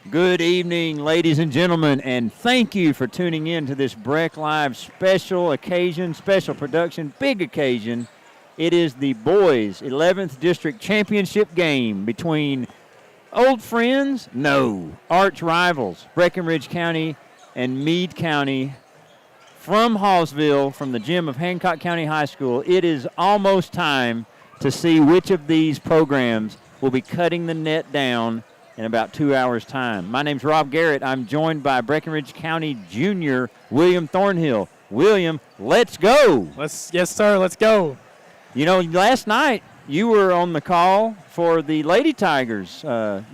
Good evening, ladies and gentlemen, and thank you for tuning in to this Breck Live special occasion, special production, big occasion. It is the boys' 11th District Championship game between old friends, no, arch rivals, Breckinridge County and Meade County. From Hawesville, from the gym of Hancock County High School, it is almost time to see which of these programs will be cutting the net down in about 2 hours' time. My name's Rob Garrett. I'm joined by Breckinridge County Junior William Thornhill. William, let's go. Yes, sir. Let's go. You know, last night you were on the call for the Lady Tigers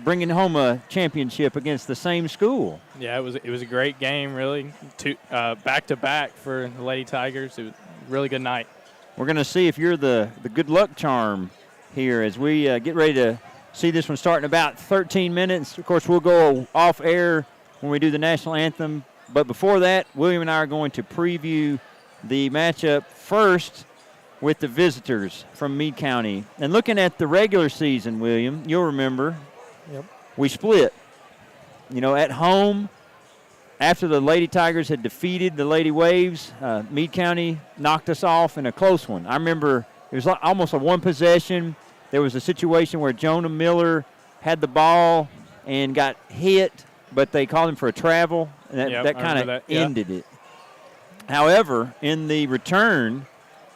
bringing home a championship against the same school. Yeah, it was a great game, really. Back to back for the Lady Tigers. It was a really good night. We're going to see if you're the good luck charm here as we get ready to see this one start in about 13 minutes. Of course, we'll go off air when we do the national anthem. But before that, William and I are going to preview the matchup first with the visitors from Meade County. And looking at the regular season, William, you'll remember, we split. You know, at home, after the Lady Tigers had defeated the Lady Waves, Meade County knocked us off in a close one. I remember it was almost a one possession. There was a situation where Jonah Miller had the ball and got hit, but they called him for a travel, and that kind of ended it. However, in the return,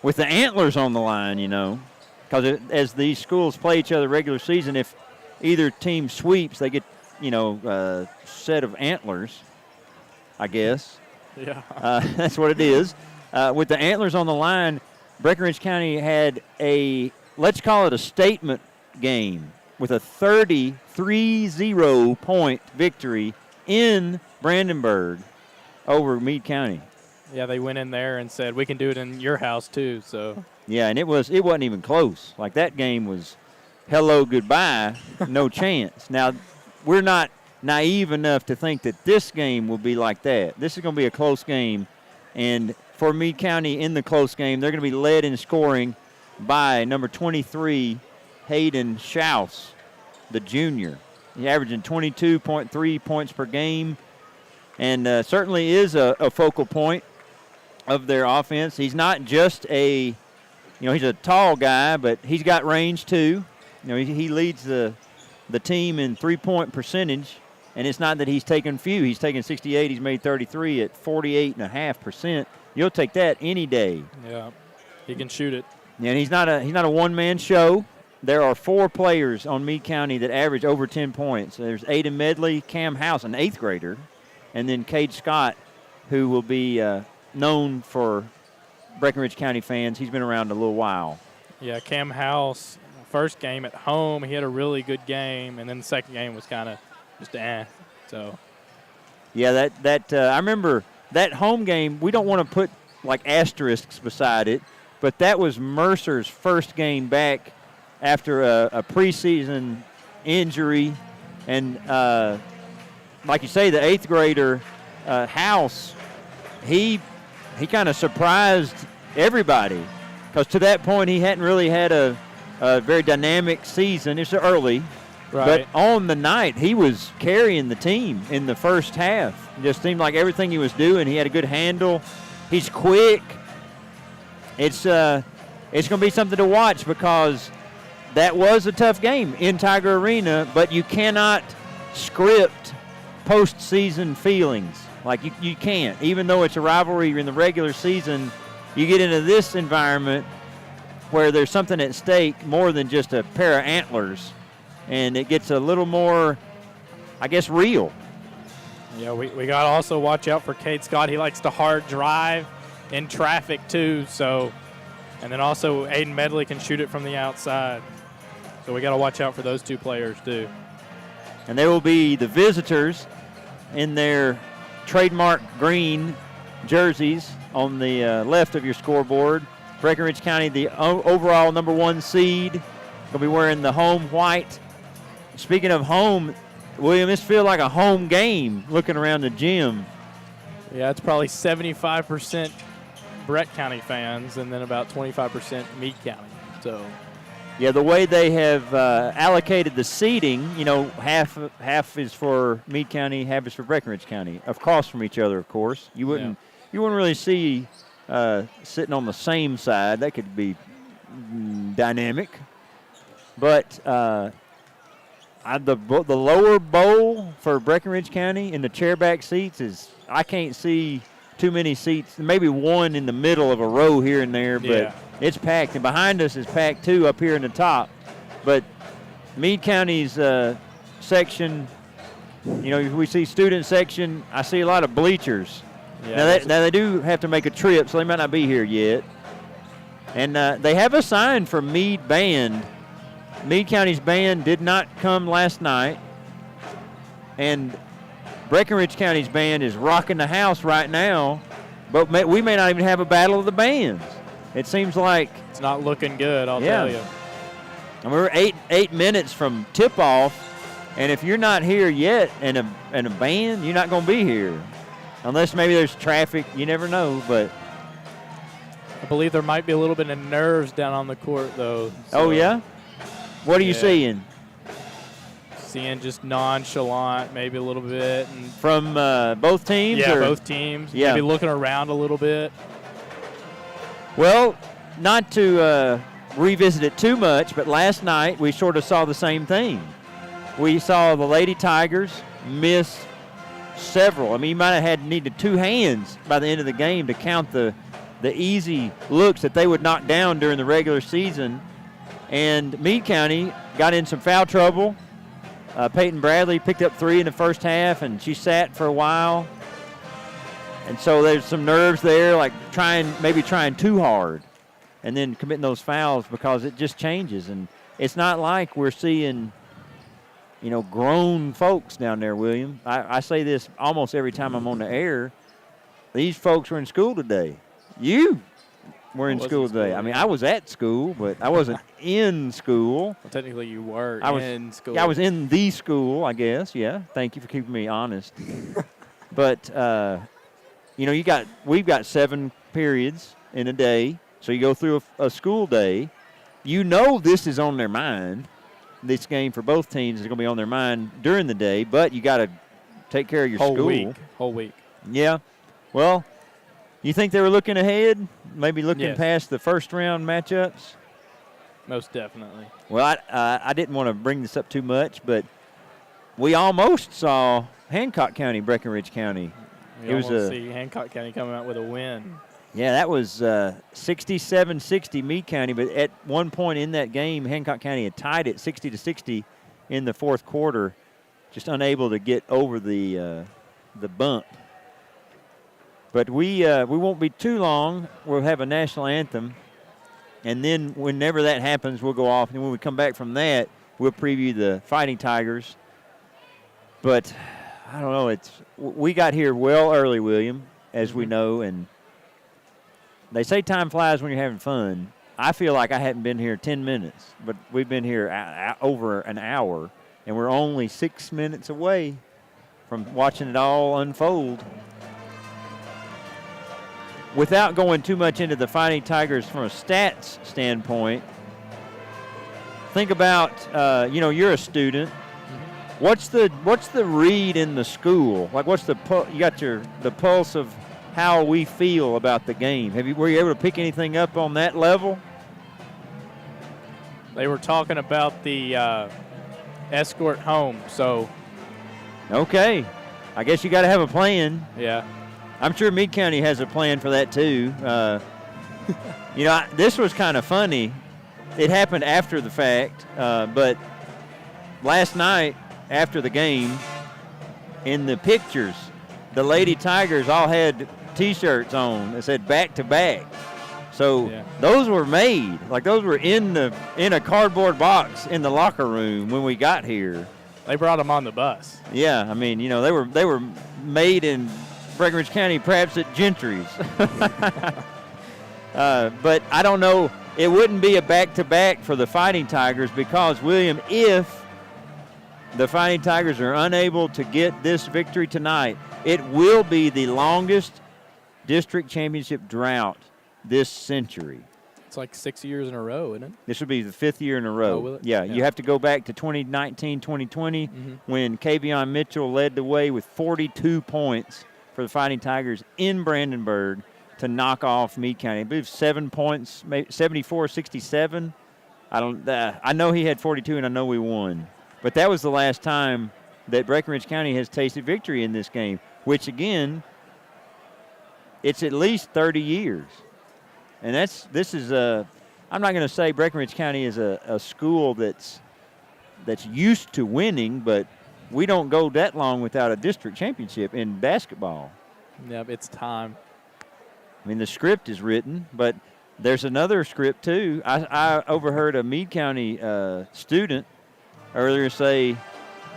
with the antlers on the line, you know, because as these schools play each other regular season, if either team sweeps, they get, you know, a set of antlers, I guess. Yeah. That's what it is. With the antlers on the line, Breckinridge County had let's call it a statement game with a 33-0 point victory in Brandenburg over Meade County. Yeah, they went in there and said, we can do it in your house too. So yeah, and it wasn't even close. Like, that game was hello, goodbye, no chance. Now, we're not naive enough to think that this game will be like that. This is going to be a close game, and for Meade County in the close game, they're going to be led in scoring by number 23, Hayden Schaus, the junior. He's averaging 22.3 points per game, and certainly is a focal point of their offense. He's not just he's a tall guy, but he's got range too. You know, he leads the team in three-point percentage, and it's not that he's taken few. He's taken 68. He's made 33 at 48.5%. You'll take that any day. Yeah, he can shoot it. Yeah, and he's not a one-man show. There are 4 players on Meade County that average over 10 points. There's Aiden Medley, Cam House, an 8th grader, and then Cade Scott, who will be known for Breckinridge County fans. He's been around a little while. Yeah, Cam House, first game at home, he had a really good game, and then the second game was kind of just So. Yeah, I remember that home game. We don't want to put like asterisks beside it, but that was Mercer's first game back after a preseason injury. And like you say, the 8th grader, House, he kind of surprised everybody because to that point he hadn't really had a very dynamic season. It's early. Right. But on the night, he was carrying the team in the first half. It just seemed like everything he was doing, he had a good handle. He's quick. It's going to be something to watch because that was a tough game in Tiger Arena, but you cannot script postseason feelings. Like, you can't. Even though it's a rivalry in the regular season, you get into this environment where there's something at stake more than just a pair of antlers, and it gets a little more, I guess, real. Yeah, we got to also watch out for Cade Scott. He likes to hard drive in traffic too. So, and then also Aiden Medley can shoot it from the outside. So we got to watch out for those 2 players too. And they will be the visitors in their trademark green jerseys on the left of your scoreboard. Breckinridge County, the overall number 1 seed, will be wearing the home white. Speaking of home, William, this feels like a home game looking around the gym. Yeah, it's probably 75% Breck County fans and then about 25% Meade County. So Yeah, the way they have allocated the seating, half is for Meade County, half is for Breckinridge County, across from each other, of course. You wouldn't really see sitting on the same side. That could be dynamic. But the lower bowl for Breckinridge County in the chairback seats I can't see too many seats, maybe one in the middle of a row here and there, but it's packed. And behind us is packed too up here in the top. But Meade County's section, we see student section, I see a lot of bleachers. Yeah, now they do have to make a trip, so they might not be here yet. And they have a sign for Meade Band. Meade County's band did not come last night. And Breckinridge County's band is rocking the house right now, but we may not even have a battle of the bands. It seems like it's not looking good, I'll tell you. And we're eight minutes from tip-off, and if you're not here yet in a band, you're not going to be here. Unless maybe there's traffic, you never know, but I believe there might be a little bit of nerves down on the court, though. So. Oh, yeah? What are you seeing? Seeing just nonchalant, maybe a little bit. And from both teams? Yeah, or? both teams. Yeah. Maybe looking around a little bit. Well, not to revisit it too much, but last night we sort of saw the same thing. We saw the Lady Tigers miss several. I mean, you might have needed two hands by the end of the game to count the easy looks that they would knock down during the regular season. And Meade County got in some foul trouble. Peyton Bradley picked up 3 in the first half, and she sat for a while. And so there's some nerves there, like maybe trying too hard and then committing those fouls because it just changes. And it's not like we're seeing, grown folks down there, William. I say this almost every time I'm on the air. These folks were in school today. You were in school today. I mean, I was at school, but I wasn't in school. Well, technically, you were in school. I was in the school, I guess. Yeah. Thank you for keeping me honest. But, we've got 7 periods in a day. So you go through a school day. This is on their mind. This game for both teams is going to be on their mind during the day, but you got to take care of your school. Whole week. Yeah. Well, you think they were looking ahead, maybe looking past the first round matchups? Most definitely. Well, I didn't want to bring this up too much, but we almost saw Hancock County, Breckinridge County. We almost see Hancock County coming out with a win. Yeah, that was 67-60 Meade County, but at one point in that game, Hancock County had tied it 60-60 in the fourth quarter, just unable to get over the bump. But we won't be too long. We'll have a national anthem, and then whenever that happens, we'll go off. And when we come back from that, we'll preview the Fighting Tigers. But I don't know. We got here well early, William, as we know, and they say time flies when you're having fun. I feel like I hadn't been here 10 minutes, but we've been here over an hour, and we're only 6 minutes away from watching it all unfold. Without going too much into the Fighting Tigers from a stats standpoint, think about, you're a student. What's the read in the school? Like, what's you got the pulse of how we feel about the game? Were you able to pick anything up on that level? They were talking about the escort home, so. Okay. I guess you got to have a plan. Yeah. I'm sure Meade County has a plan for that too. This was kind of funny. It happened after the fact, but last night after the game, in the pictures, the Lady Tigers all had T-shirts on that said "back to back." So those were made, like those were in a cardboard box in the locker room when we got here. They brought them on the bus. Yeah, I mean, they were made in Breckinridge County, perhaps at Gentry's. But I don't know. It wouldn't be a back-to-back for the Fighting Tigers because, William, if the Fighting Tigers are unable to get this victory tonight, it will be the longest district championship drought this century. It's like 6 years in a row, isn't it? This will be the 5th year in a row. Oh, will it? Yeah, Yeah. you have to go back to 2019, 2020 when Kavion Mitchell led the way with 42 points for the Fighting Tigers in Brandenburg to knock off Meade County. I believe 7 points, 74-67. I know he had 42, and I know we won. But that was the last time that Breckinridge County has tasted victory in this game, which, again, it's at least 30 years. And I'm not going to say Breckinridge County is a school that's used to winning, but we don't go that long without a district championship in basketball. Yeah, it's time. I mean, the script is written, but there's another script, too. I overheard a Meade County student earlier say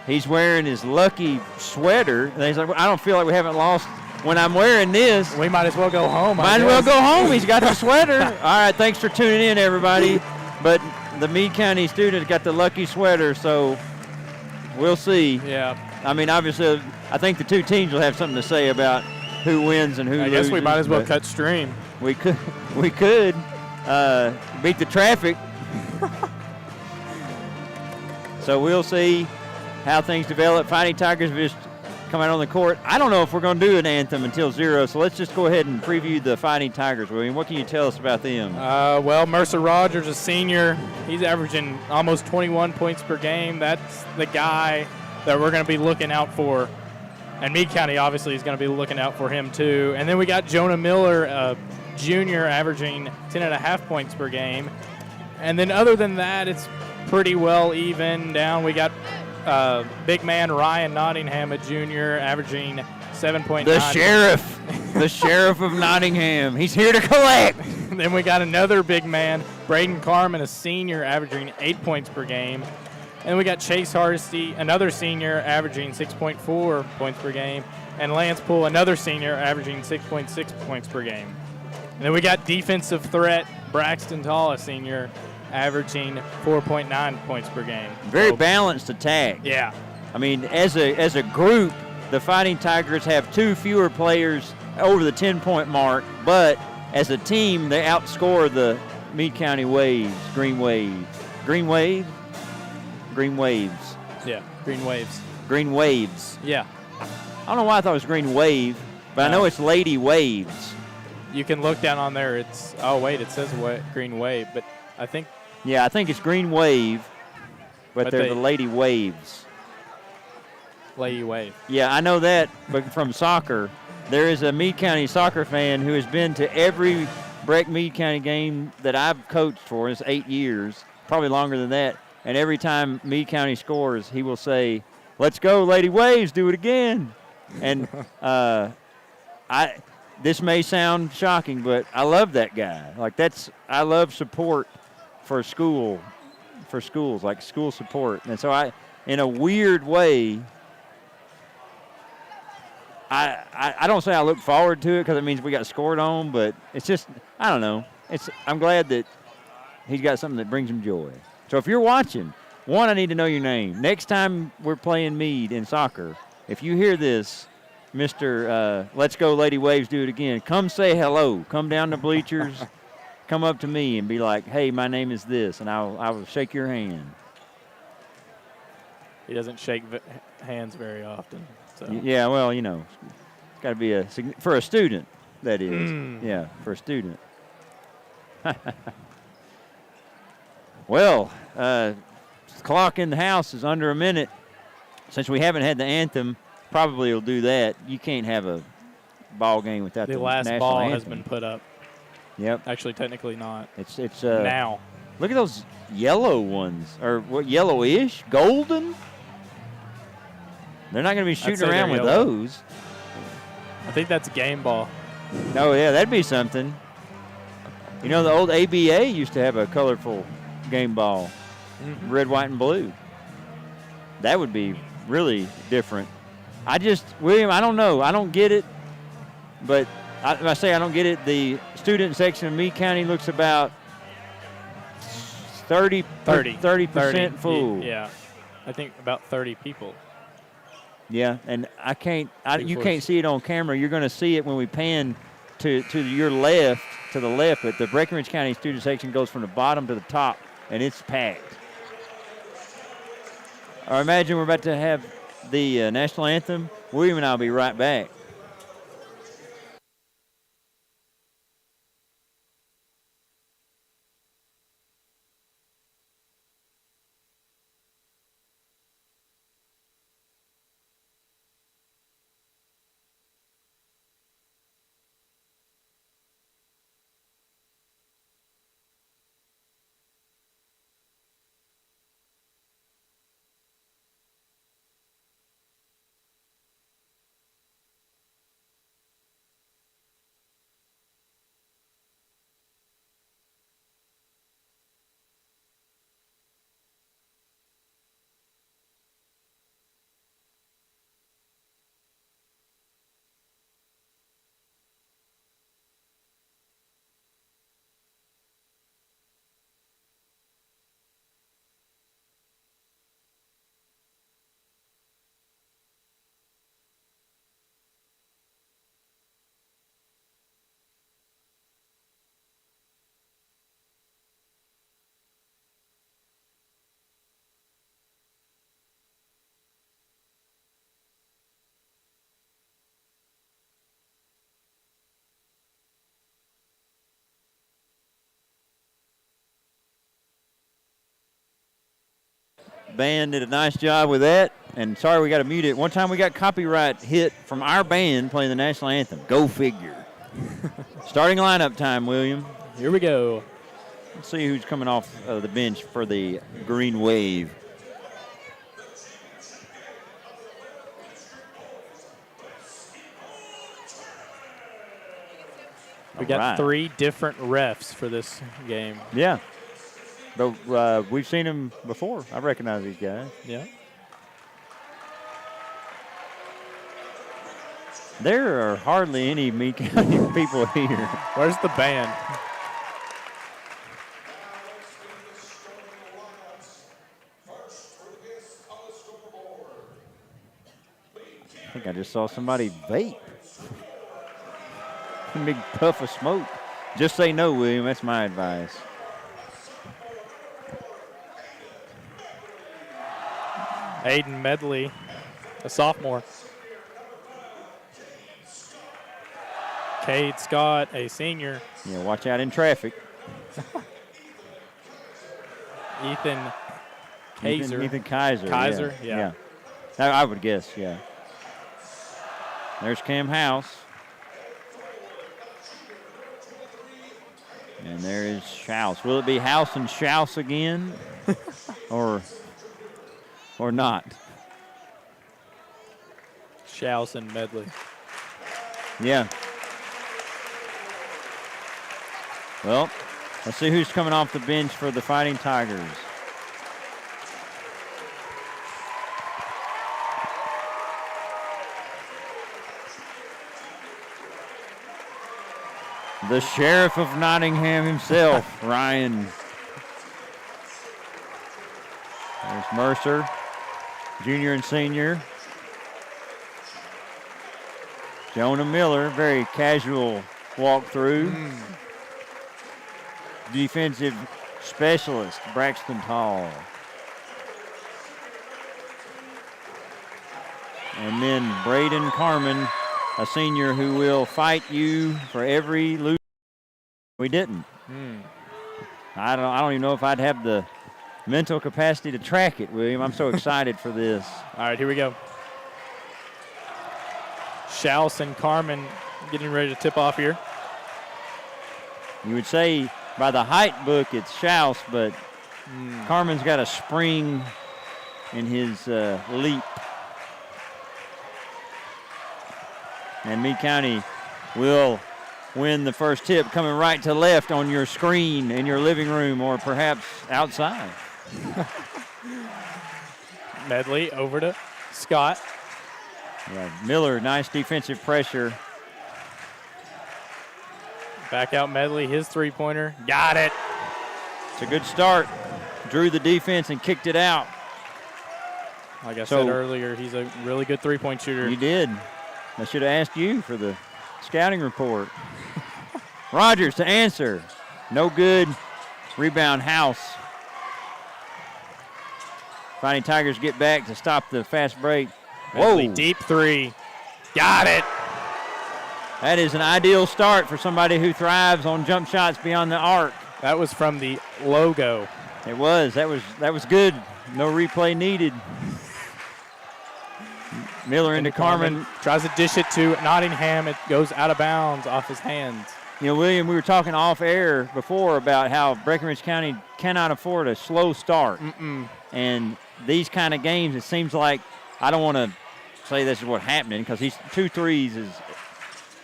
he's wearing his lucky sweater. And he's like, I don't feel like we haven't lost when I'm wearing this. We might as well go home. Might as well go home. He's got the sweater. All right, thanks for tuning in, everybody. But the Meade County student got the lucky sweater, so we'll see. Yeah. I mean, obviously, I think the two teams will have something to say about who wins and who loses. I guess we might as well cut stream. We could beat the traffic. So we'll see how things develop. Fighting Tigers have just come out on the court. I don't know if we're going to do an anthem until 0, so let's just go ahead and preview the Fighting Tigers, William. What can you tell us about them? Well, Mercer Rogers, a senior, he's averaging almost 21 points per game. That's the guy that we're going to be looking out for. And Meade County, obviously, is going to be looking out for him, too. And then we got Jonah Miller, a junior, averaging 10.5 points per game. And then other than that, it's pretty well even down. We got big man Ryan Nottingham, a junior, averaging 7.9. The sheriff of Nottingham. He's here to collect. Then we got another big man, Braden Carmen, a senior, averaging 8 points per game. And we got Chase Hardesty, another senior, averaging 6.4 points per game. And Lance Poole, another senior, averaging 6.6 points per game. And then we got defensive threat, Braxton Tall, a senior, averaging 4.9 points per game. Very balanced attack. Yeah. I mean, as a group, the Fighting Tigers have 2 fewer players over the 10-point mark, but as a team, they outscore the Meade County Waves, Green Waves. Green Waves? Green Waves. Yeah, Green Waves. Green Waves. Yeah. I don't know why I thought it was Green Wave, but I know it's Lady Waves. You can look down on there. It says Green Wave, but I think. Yeah, I think it's Green Wave, but they're the Lady Waves. Lady Wave. Yeah, I know that, but from soccer, there is a Meade County soccer fan who has been to every Meade County game that I've coached for. It's 8 years, probably longer than that. And every time Meade County scores, he will say, "Let's go, Lady Waves, do it again." And this may sound shocking, but I love that guy. I love support for schools, like school support. And so in a weird way, I don't say I look forward to it because it means we got scored on, but it's just, I don't know. I'm glad that he's got something that brings him joy. So if you're watching, one, I need to know your name. Next time we're playing Meade in soccer, if you hear this, Mr. Let's Go Lady Waves, do it again, come say hello. Come down to bleachers. Come up to me and be like, "Hey, my name is this," and I will shake your hand. He doesn't shake hands very often. So. Yeah, well, it's got to be for a student, that is. Yeah, for a student. Well, the clock in the house is under a minute. Since we haven't had the anthem, probably will do that. You can't have a ball game without the last national ball anthem. has been put up. Yep. Actually, technically not. It's now. Look at those yellow ones, or what, yellowish, golden. They're not going to be shooting around with those. I think that's game ball. Oh yeah, that'd be something. The old ABA used to have a colorful game ball, red, white, and blue. That would be really different. William, I don't know. I don't get it, but I say I don't get it. The student section of Meade County looks about 30% full. Yeah, I think about 30 people. Yeah, and you can't see it on camera. You're going to see it when we pan to your left to the left, but the Breckinridge County student section goes from the bottom to the top, and it's packed. I imagine we're about to have the national anthem. William and I will be right back. Band did a nice job with that, and sorry we got to mute it. One time we got copyright hit from our band playing the national anthem. Go figure. Starting lineup time, William. Here we go. Let's see who's coming off the bench for the Green Wave. We got 3 different refs for this game. Yeah. But we've seen them before. I recognize these guys. Yeah. There are hardly any Meade County people here. Where's the band? I think I just saw somebody vape. A big puff of smoke. Just say no, William. That's my advice. Aiden Medley, a sophomore. Cade Scott, a senior. Yeah, watch out in traffic. Ethan Kaiser. Ethan Kaiser. Kaiser, yeah. I would guess, yeah. There's Cam House. And there is Schaus. Will it be House and Schaus again? or not? Schaus and Medley. Yeah. Well, let's see who's coming off the bench for the Fighting Tigers. The Sheriff of Nottingham himself, Ryan. There's Mercer, junior and senior. Jonah Miller, very casual walkthrough. Defensive specialist, Braxton Tall. And then Braden Carmen, a senior who will fight you for every loose. We didn't. I don't even know if I'd have the mental capacity to track it, William. I'm so excited for this. All right, here we go. Schaus and Carmen getting ready to tip off here. You would say by the height book it's Schaus, but Carmen's got a spring in his leap. And Meade County will win the first tip, coming right to left on your screen in your living room or perhaps outside. Medley over to Scott. Yeah, Miller, nice defensive pressure. Back out Medley, his three-pointer. Got it. It's a good start. Drew the defense and kicked it out. Like I said earlier, he's a really good three-point shooter. You did. I should have asked you for the scouting report. Rogers to answer. No good. Rebound, House. Fighting Tigers get back to stop the fast break. Medley, Whoa. deep three. Got it. That is an ideal start for somebody who thrives on jump shots beyond the arc. That was from the logo. It was. That was good. No replay needed. Miller into Carmen. Tries to dish it to Nottingham. It goes out of bounds off his hands. You know, William, we were talking off air before about how Breckinridge County cannot afford a slow start. And these kind of games, it seems like, I don't want to say this is what's happening because he's 2 threes is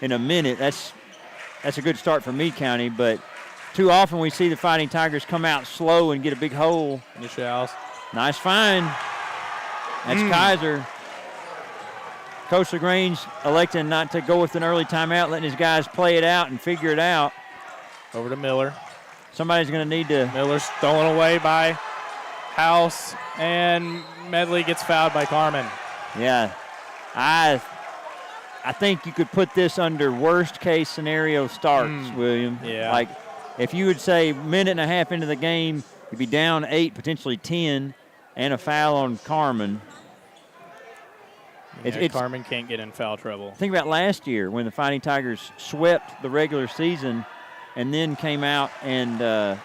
in a minute. That's a good start for Meade County, but too often we see the Fighting Tigers come out slow and get a big hole. Nice find. That's Kaiser. Coach LaGrange electing not to go with an early timeout, letting his guys play it out and figure it out. Over to Miller. Somebody's going to need to. Miller's stolen away by House, and Medley gets fouled by Carmen. Yeah. I think you could put this under worst case scenario starts, William. Yeah. Like if you would say minute and a half into the game, you'd be down 8, potentially 10, and a foul on Carmen. Carmen can't get in foul trouble. Think about last year when the Fighting Tigers swept the regular season and then came out and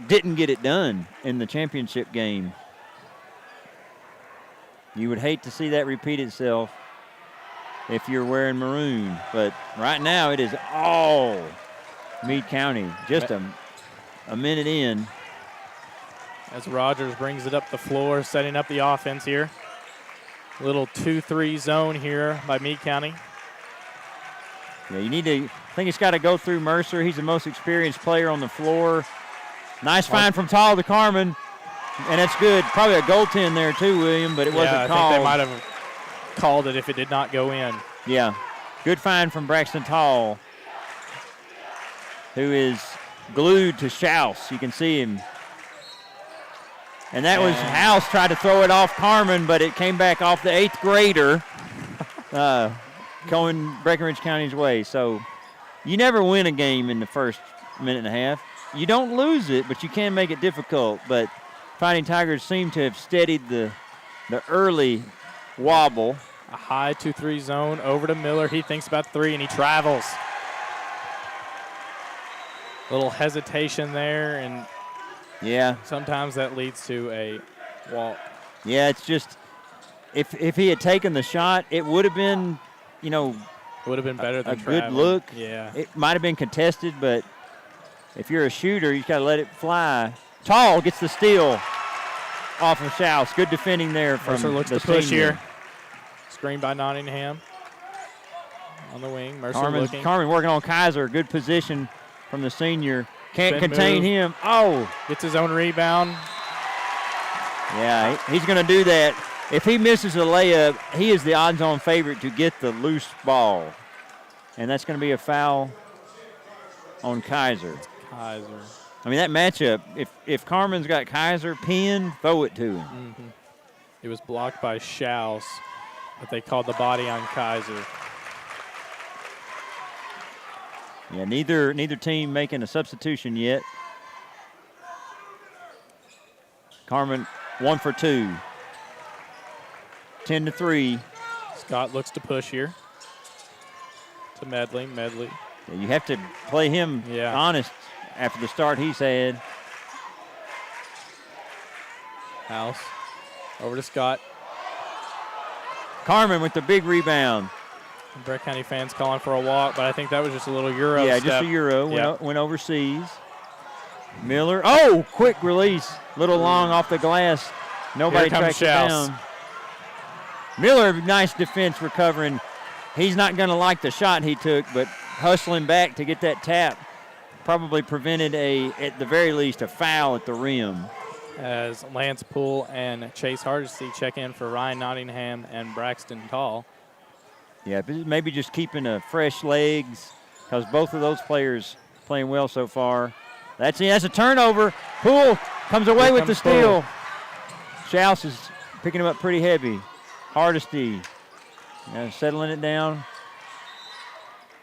didn't get it done in the championship game. You would hate to see that repeat itself if you're wearing maroon. But right now it is all Meade County, just a minute in. As Rogers brings it up the floor, setting up the offense here. Little 2-3 zone here by Meade County. Yeah, I think it's got to go through Mercer. He's the most experienced player on the floor. Nice find from Tall to Carmen, and that's good. Probably a goaltend there too, William, but it wasn't called. I think they might have called it if it did not go in. Yeah, good find from Braxton Tall, who is glued to Schaus. You can see him. And that was House tried to throw it off Carmen, but it came back off the 8th grader going Breckinridge County's way. So you never win a game in the first minute and a half. You don't lose it, but you can make it difficult. But Fighting Tigers seem to have steadied the early wobble. A high 2-3 zone over to Miller. He thinks about 3, and he travels. Little hesitation there, and yeah, sometimes that leads to a walk. Yeah, it's just if he had taken the shot, it would have been, it would have been better than a good look. Yeah, it might have been contested, but if you're a shooter, you got to let it fly. Tall gets the steal off of Schaus. Good defending there from Mercer looks the to push senior. here. Screen by Nottingham on the wing. Mercer looking. Carmen working on Kaiser. Good position from the senior. Can't Spin contain move. him. Oh. Gets his own rebound. Yeah, he's going to do that. If he misses a layup, he is the odds-on favorite to get the loose ball. And that's going to be a foul on Kaiser. I mean, that matchup, if Carmen's got Kaiser pinned, throw it to him. It was blocked by Schaus, but they called the body on Kaiser. Yeah, neither team making a substitution yet. Carmen 1 for 2. 10-3. Scott looks to push here. To Medley. Yeah, you have to play him honest after the start he's had. House. Over to Scott. Carmen with the big rebound. Breck County fans calling for a walk, but I think that was just a little Euro Yeah, step. just a Euro. Yep. Went overseas. Miller. Oh, quick release. Little long off the glass. Nobody tracked it down. Miller, nice defense recovering. He's not going to like the shot he took, but hustling back to get that tap probably prevented at the very least, a foul at the rim. As Lance Poole and Chase Hardesty check in for Ryan Nottingham and Braxton Tall. Yeah, maybe just keeping fresh legs because both of those players playing well so far. That's a turnover. Poole comes away with the steal. Schaus is picking him up pretty heavy. Hardesty settling it down.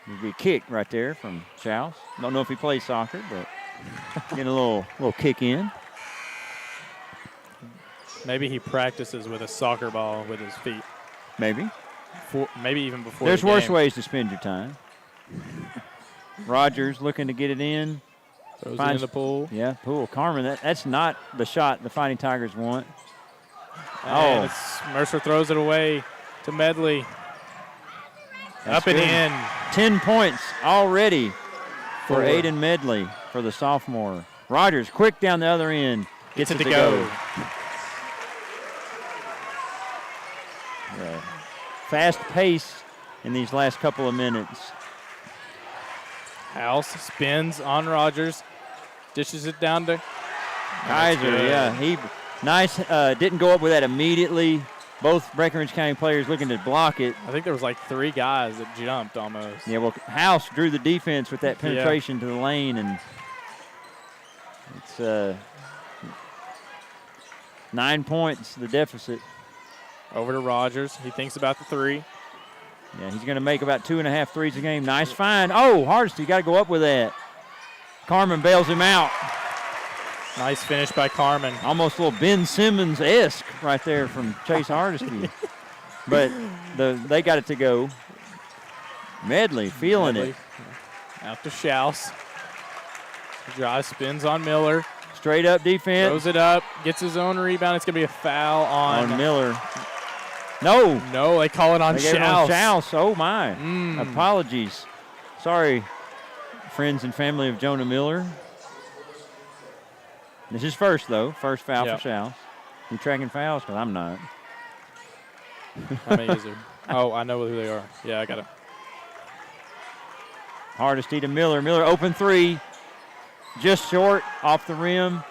It'd be a kick right there from Schaus. Don't know if he plays soccer, but getting a little kick in. Maybe he practices with a soccer ball with his feet. Maybe. Maybe even before There's the game. worse ways to spend your time. Rogers looking to get it in. Throws it in the pool. Yeah, pool. Carmen, that's not the shot the Fighting Tigers want. And Mercer throws it away to Medley. That's Up and good. in. 10 points already for Aiden Medley for the sophomore. Rogers quick down the other end. Gets it to go. Yeah. Fast pace in these last couple of minutes. House spins on Rogers. Dishes it down to Kaiser, yeah. He nice. Didn't go up with that immediately. Both Breckinridge County players looking to block it. I think there was like 3 guys that jumped almost. Yeah, well, House drew the defense with that penetration to the lane, and it's 9 points, the deficit. Over to Rogers. He thinks about the 3. Yeah, he's going to make about 2.5 threes a game. Nice find. Oh, Hardesty got to go up with that. Carmen bails him out. Nice finish by Carmen. Almost a little Ben Simmons-esque right there from Chase Hardesty. But they got it to go. Medley feeling it. Out to Schaus. Drive, spins on Miller. Straight up defense. Throws it up. Gets his own rebound. It's going to be a foul on Miller. No. No, they call it on Schaus. Schaus. Oh, my. Apologies. Sorry, friends and family of Jonah Miller. This is first, though. First foul for Schaus. You tracking fouls? Because I'm not. How many is there? Oh, I know who they are. Yeah, I got it. Hardesty to Miller. Miller open 3. Just short off the rim.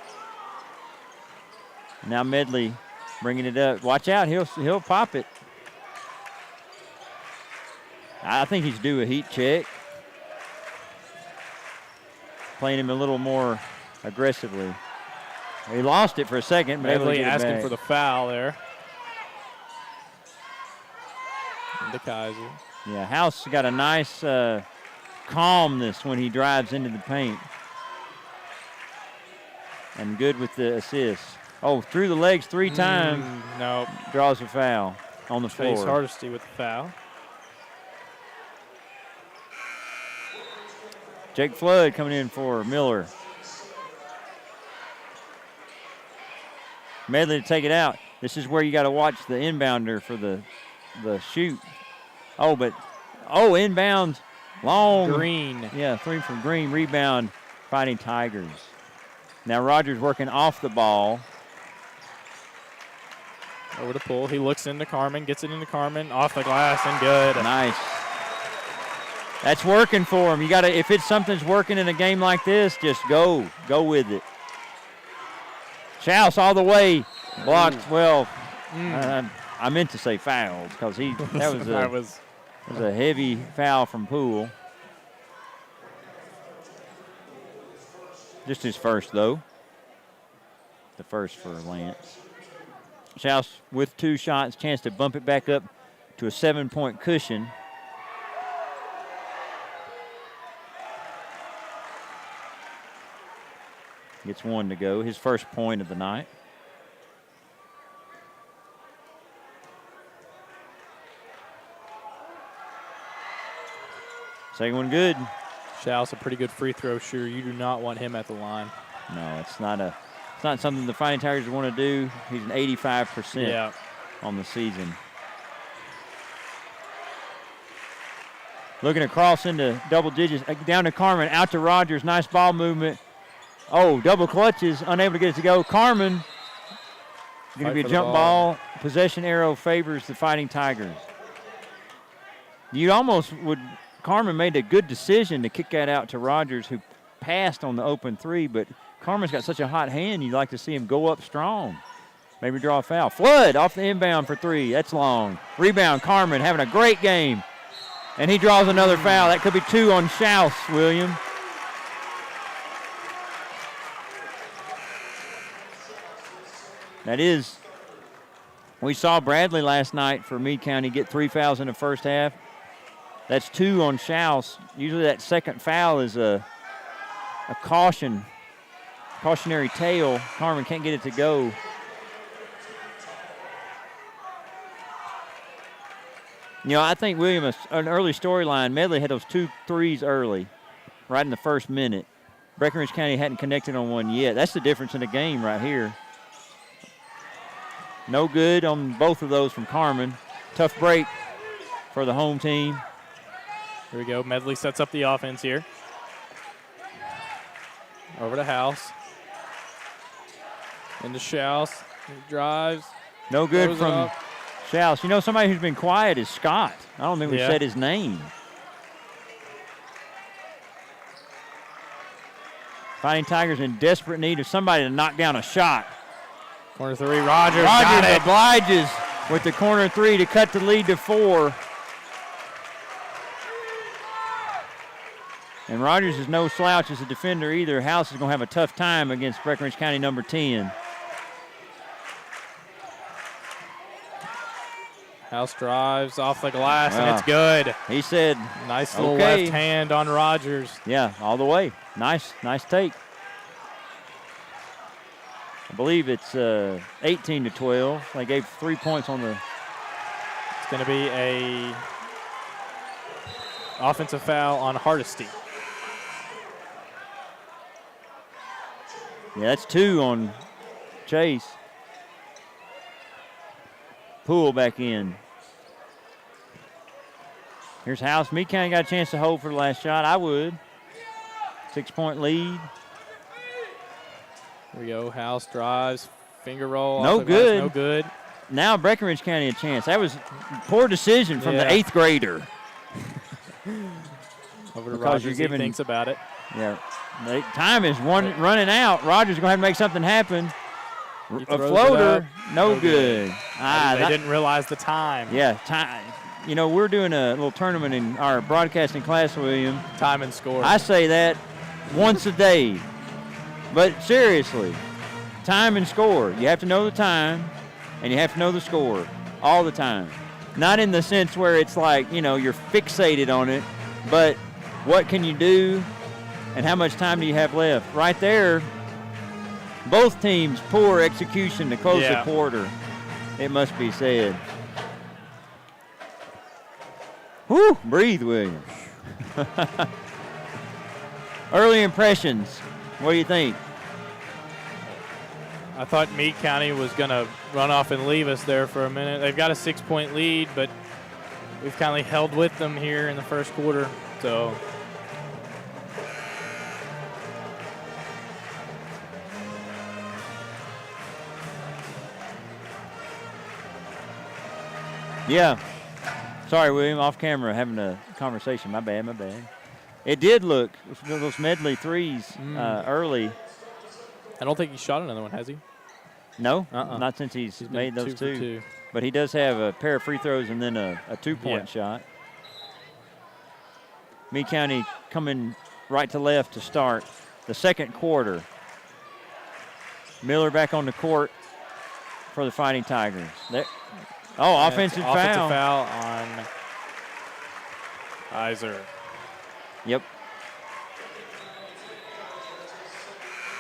Now Medley bringing it up. Watch out. He'll pop it. I think he's due a heat check. Playing him a little more aggressively. He lost it for a second. Medley asking for the foul there. And the Kaiser. Yeah, House got a nice calmness when he drives into the paint. And good with the assist. Oh, through the legs 3 times. No. Draws a foul on the floor. Chase Hardesty with the foul. Jake Flood coming in for Miller. Medley to take it out. This is where you got to watch the inbounder for the shoot. Inbound, long. Green. Yeah, 3 from Green. Rebound, Fighting Tigers. Now Rogers working off the ball. Over the pool. He looks into Carmen, gets it into Carmen, off the glass, and good. Nice. That's working for him. You got to, if it's something's working in a game like this, just go with it. Schaus all the way, blocked. Well, I meant to say fouled because that was a heavy foul from Poole. Just his first though. The first for Lance. Schaus with 2 shots, chance to bump it back up to a 7-point cushion. Gets 1 to go, his first point of the night. Second one good. Schaus, a pretty good free throw shooter. You do not want him at the line. No, it's not something the Fighting Tigers want to do. He's an 85% on the season. Looking across into double digits, down to Carmen, out to Rogers. Nice ball movement. Oh, double clutches, unable to get it to go. Carmen, going to be a jump ball. Possession arrow favors the Fighting Tigers. You almost would, Carmen made a good decision to kick that out to Rogers, who passed on the open 3, but Carmen's got such a hot hand, you'd like to see him go up strong. Maybe draw a foul. Flood off the inbound for 3. That's long. Rebound, Carmen having a great game. And he draws another foul. That could be 2 on Schaus, William. That is, we saw Bradley last night for Meade County get 3 fouls in the first half. That's 2 on Schaus. Usually that second foul is a cautionary tail. Carmen can't get it to go. I think William, an early storyline, Medley had those 2 threes early, right in the first minute. Breckinridge County hadn't connected on one yet. That's the difference in the game right here. No good on both of those from Carmen. Tough break for the home team. Here we go. Medley sets up the offense here. Over to House. Into Schaus. He drives. No good from Schaus. Somebody who's been quiet is Scott. I don't think we said his name. Fighting Tigers in desperate need of somebody to knock down a shot. Corner 3, Rogers got it. Obliges with the corner 3 to cut the lead to 4. And Rogers is no slouch as a defender either. House is going to have a tough time against Breckinridge County number 10. House drives off the glass, and it's good. He said, nice little left hand on Rogers. Yeah, all the way. Nice take. I believe it's 18-12. They gave 3 points on the. It's going to be a offensive foul on Hardesty. Yeah, that's 2 on Chase. Poole back in. Here's House. Meade County got a chance to hold for the last shot. I would. 6-point lead. Here we go. House drives. Finger roll. No good. No good. Now Breckinridge County a chance. That was a poor decision from the 8th grader. Over to Rogers. He thinks about it. Yeah. Time is running out. Rogers is going to have to make something happen. A floater, no good. They didn't realize the time. Yeah, time. We're doing a little tournament in our broadcasting class, William. Time and score. I say that once a day. But seriously, time and score. You have to know the time, and you have to know the score all the time. Not in the sense where it's like, you're fixated on it, but what can you do and how much time do you have left? Right there, both teams poor execution to close the quarter, it must be said. Whew, breathe, William. Early impressions, what do you think? I thought Meade County was going to run off and leave us there for a minute. They've got a 6-point lead, but we've kind of held with them here in the first quarter. So yeah. Sorry, William, off camera, having a conversation. My bad. It did look, those Medley threes early. I don't think he shot another one, has he? No, not since he's made those 2. But he does have a pair of free throws and then a 2-point shot. Meade County coming right to left to start the second quarter. Miller back on the court for the Fighting Tigers. Offensive foul. Offensive foul on Iser. Yep.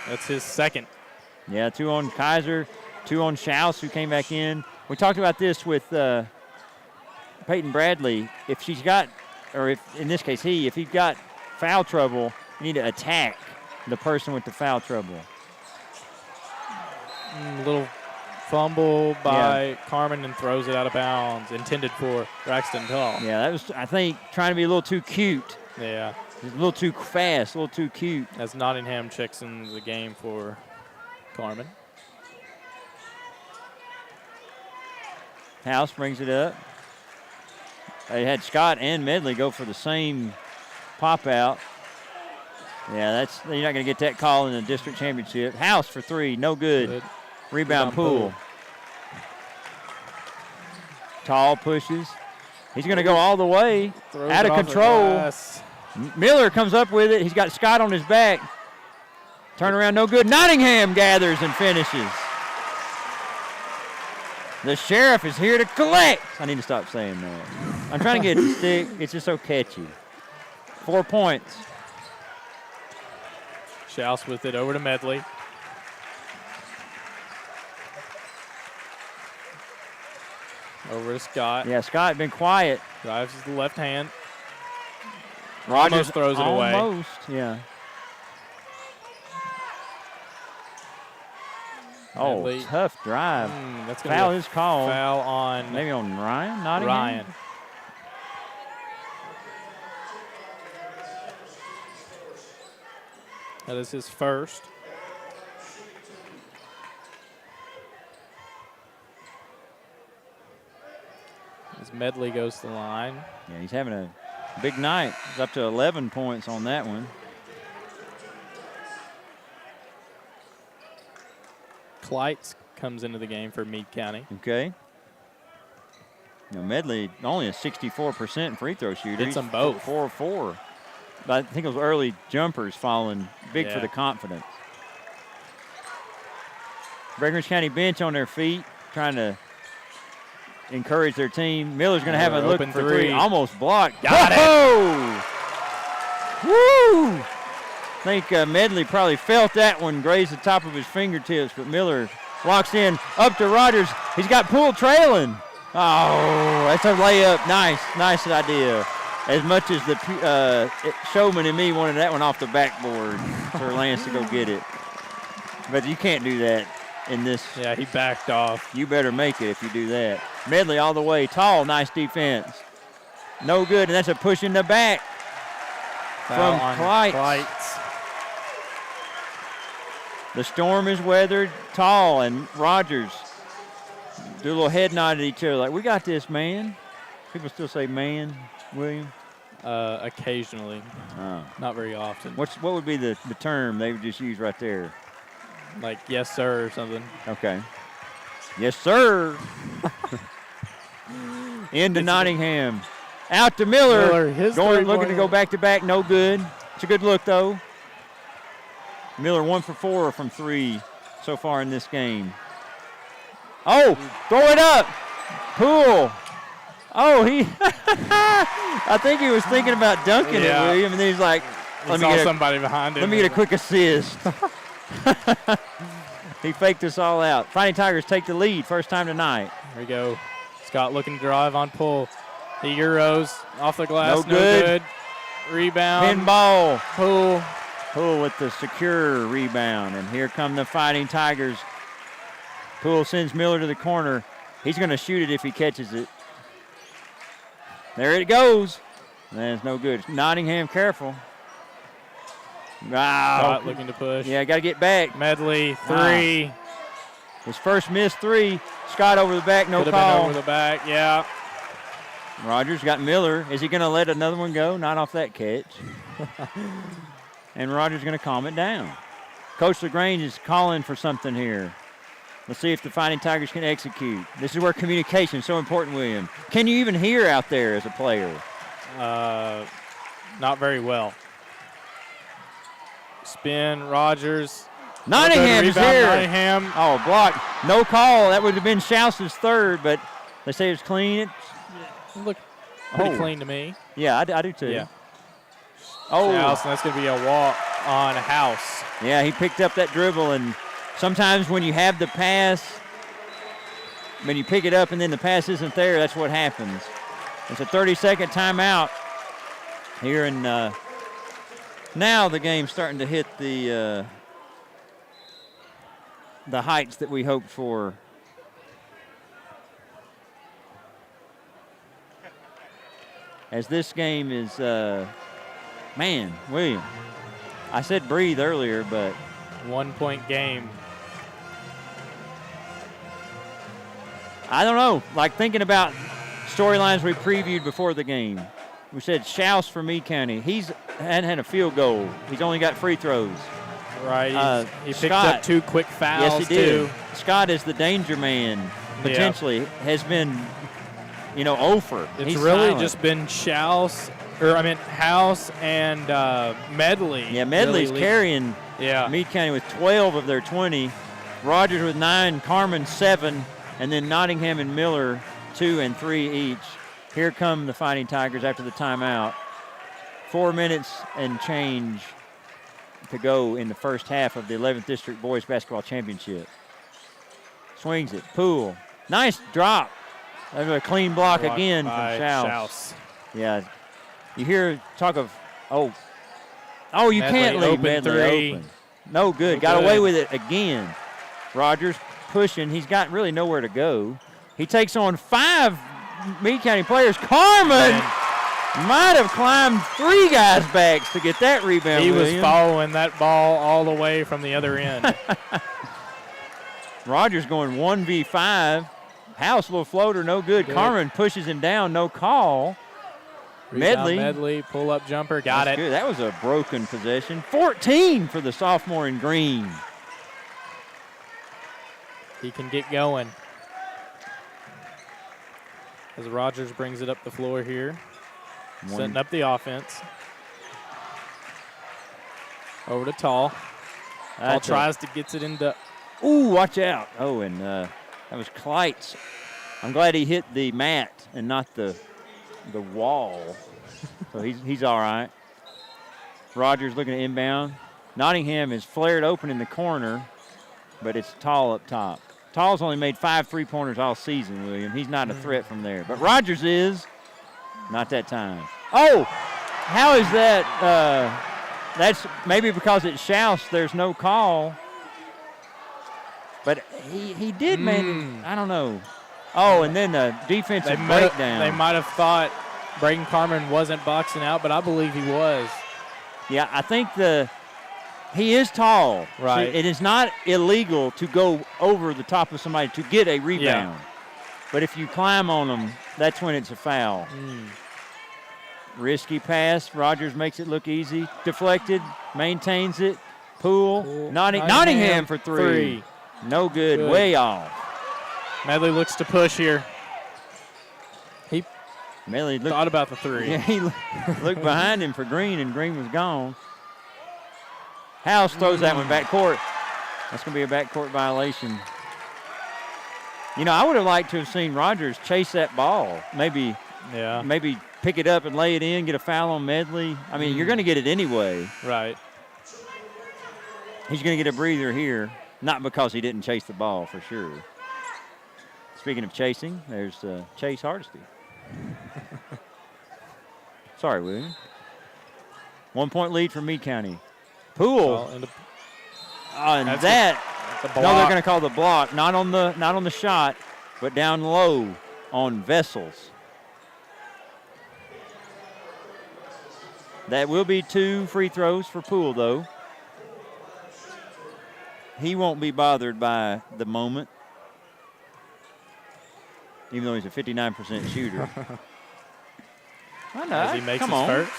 That's his second. Yeah, 2 on Kaiser, 2 on Schaus, who came back in. We talked about this with Peyton Bradley. If she's got, or if in this case if he's got foul trouble, you need to attack the person with the foul trouble. Little fumble by Carmen and throws it out of bounds, intended for Braxton Tall. Yeah, that was, I think, trying to be a little too cute. Yeah. A little too fast, a little too cute. As Nottingham checks in the game for Carmen. House brings it up. They had Scott and Medley go for the same pop out. Yeah, you're not going to get that call in the district championship. House for 3, no good. Rebound Poole. Tall pushes. He's going to go all the way. Out of control. Miller comes up with it. He's got Scott on his back. Turnaround, no good. Nottingham gathers and finishes. The sheriff is here to collect. I need to stop saying that. I'm trying to get it to stick. It's just so catchy. 4 points. Schaus with it over to Medley. Over to Scott. Yeah, Scott been quiet. Drives with the left hand. Rogers Almost throws it away. Almost, yeah. Medley. Oh, tough drive. That's gonna Foul be a is called. Foul on Maybe on Ryan? Nottingham? Ryan. That is his first. As Medley goes to the line. Yeah, he's having a big night. He's up to 11 points on that one. Kleitz comes into the game for Meade County. Okay. Now Medley only a 64% free throw shooter. Hits them both. 4-4. But I think those early jumpers falling big for Yeah. the confidence. Breckinridge County bench on their feet, trying to encourage their team. Miller's going to have a look Open for three. three. Almost blocked. Got it. Woo! I think Medley probably felt that one graze the top of his fingertips, but Miller walks in up to Rogers. He's got Poole trailing. Oh, that's a layup. Nice idea. As much as the showman in me wanted that one off the backboard for Lance to go get it. But you can't do that in this. Yeah, he backed off. You better make it if you do that. Medley all the way. Tall, nice defense. No good, and that's a push in the back Foul from on Kleitz. Kleitz. The storm is weathered. Tall and Rogers do a little head nod at each other like, we got this, man. People still say man, William? Occasionally. Oh. Not very often. What would be the term they would just use right there? Like, yes, sir, or something. Okay. Yes, sir. Into Nottingham. Out to Miller. his Looking to go back-to-back. No good. It's a good look, though. Miller 1 for 4 from 3 so far in this game. Oh, throw it up. Poole. Oh, he I think he was thinking about dunking it, William, and then he's like, He saw somebody behind him. let me get a quick assist. He faked us all out. Fighting Tigers take the lead first time tonight. Here we go. Scott looking to drive on Poole. The Euros off the glass. No good. Rebound. Pinball. Poole. Poole with the secure rebound. And here come the Fighting Tigers. Poole sends Miller to the corner. He's going to shoot it if he catches it. There it goes. That's no good. Nottingham, careful. Scott looking to push. Yeah, got to get back. Medley, three. His first missed three. Scott over the back, no Could have call. been over the back, yeah. Rogers got Miller. Is he going to let another one go? Not off that catch. And Rogers going to calm it down. Coach LaGrange is calling for something here. Let's see if the Fighting Tigers can execute. This is where communication is so important, William. Can you even hear out there as a player? Not very well. Spin, Rogers. Nottingham is Rebound, here. Nottingham. Oh, blocked. No call. That would have been Schaus's third, but they say it's clean. Look pretty clean to me. Yeah, I do too. Yeah. Oh. Schaus, and that's going to be a walk on House. Yeah, he picked up that dribble, and sometimes when you have the pass, when you pick it up and then the pass isn't there, that's what happens. It's a 30-second timeout here, and now the game's starting to hit the heights that we hoped for. As this game is, man, William, I said breathe earlier, but 1 point game. I don't know. Like thinking about storylines we previewed before the game. We said Schaus for Meade County. He's hadn't had a field goal. He's only got free throws. Right. He picked Scott, up 2 quick fouls, yes, he did. too. Scott is the danger man, potentially, has been, over. It's He's really silent. just been House and Medley. Yeah, Medley's really carrying Yeah. Meade County with 12 of their 20. Rogers with 9, Carmen 7, and then Nottingham and Miller 2 and 3 each. Here come the Fighting Tigers after the timeout. 4 minutes and change to go in the first half of the 11th District Boys Basketball Championship. Swings it. Poole. Nice drop. That's a clean block again from Schaus. Yeah. You hear talk of, you can't leave Medley open. No good. Got away with it again. Rogers pushing. He's got really nowhere to go. He takes on 5 Meade County players. Carmen might have climbed 3 guys' backs to get that rebound. He was following that ball all the way from the other end. Rogers going 1v5. House, little floater, no good. Carmen pushes him down, no call. Medley, pull-up jumper, got it. Good. That was a broken possession. 14 for the sophomore in green. He can get going. As Rogers brings it up the floor here. Setting up the offense. Over to Tall. Tall tries to get it into. Ooh, watch out. Oh, and that was Kleitz. I'm glad he hit the mat and not the wall. So he's all right. Rogers looking to inbound. Nottingham is flared open in the corner, but it's Tall up top. Tall's only made 5 3-pointers all season, William. He's not a threat from there. But Rogers is. Not that time. Oh, how is that? That's maybe because it's Schaus, there's no call. But he did manage, I don't know. Oh, and then the defensive breakdown. They might have thought Braden Carmen wasn't boxing out, but I believe he was. Yeah, I think he is tall. Right. So it is not illegal to go over the top of somebody to get a rebound. Yeah. But if you climb on them, that's when it's a foul. Risky pass. Rogers makes it look easy. Deflected. Maintains it. Poole. Nottingham for 3. No good. Way off. Medley looks to push here. Medley thought about the 3. Yeah, he looked behind him for Green, and Green was gone. House throws that one back court. That's going to be a backcourt violation. You know, I would have liked to have seen Rogers chase that ball. Maybe pick it up and lay it in, get a foul on Medley. I mean, you're going to get it anyway. Right. He's going to get a breather here, not because he didn't chase the ball for sure. Speaking of chasing, there's Chase Hardesty. Sorry, William. 1-point lead for Meade County. Poole. No, they're going to call the block, not on the shot, but down low on Vessels. That will be 2 free throws for Poole, though. He won't be bothered by the moment, even though he's a 59% shooter. I know. As he makes his first.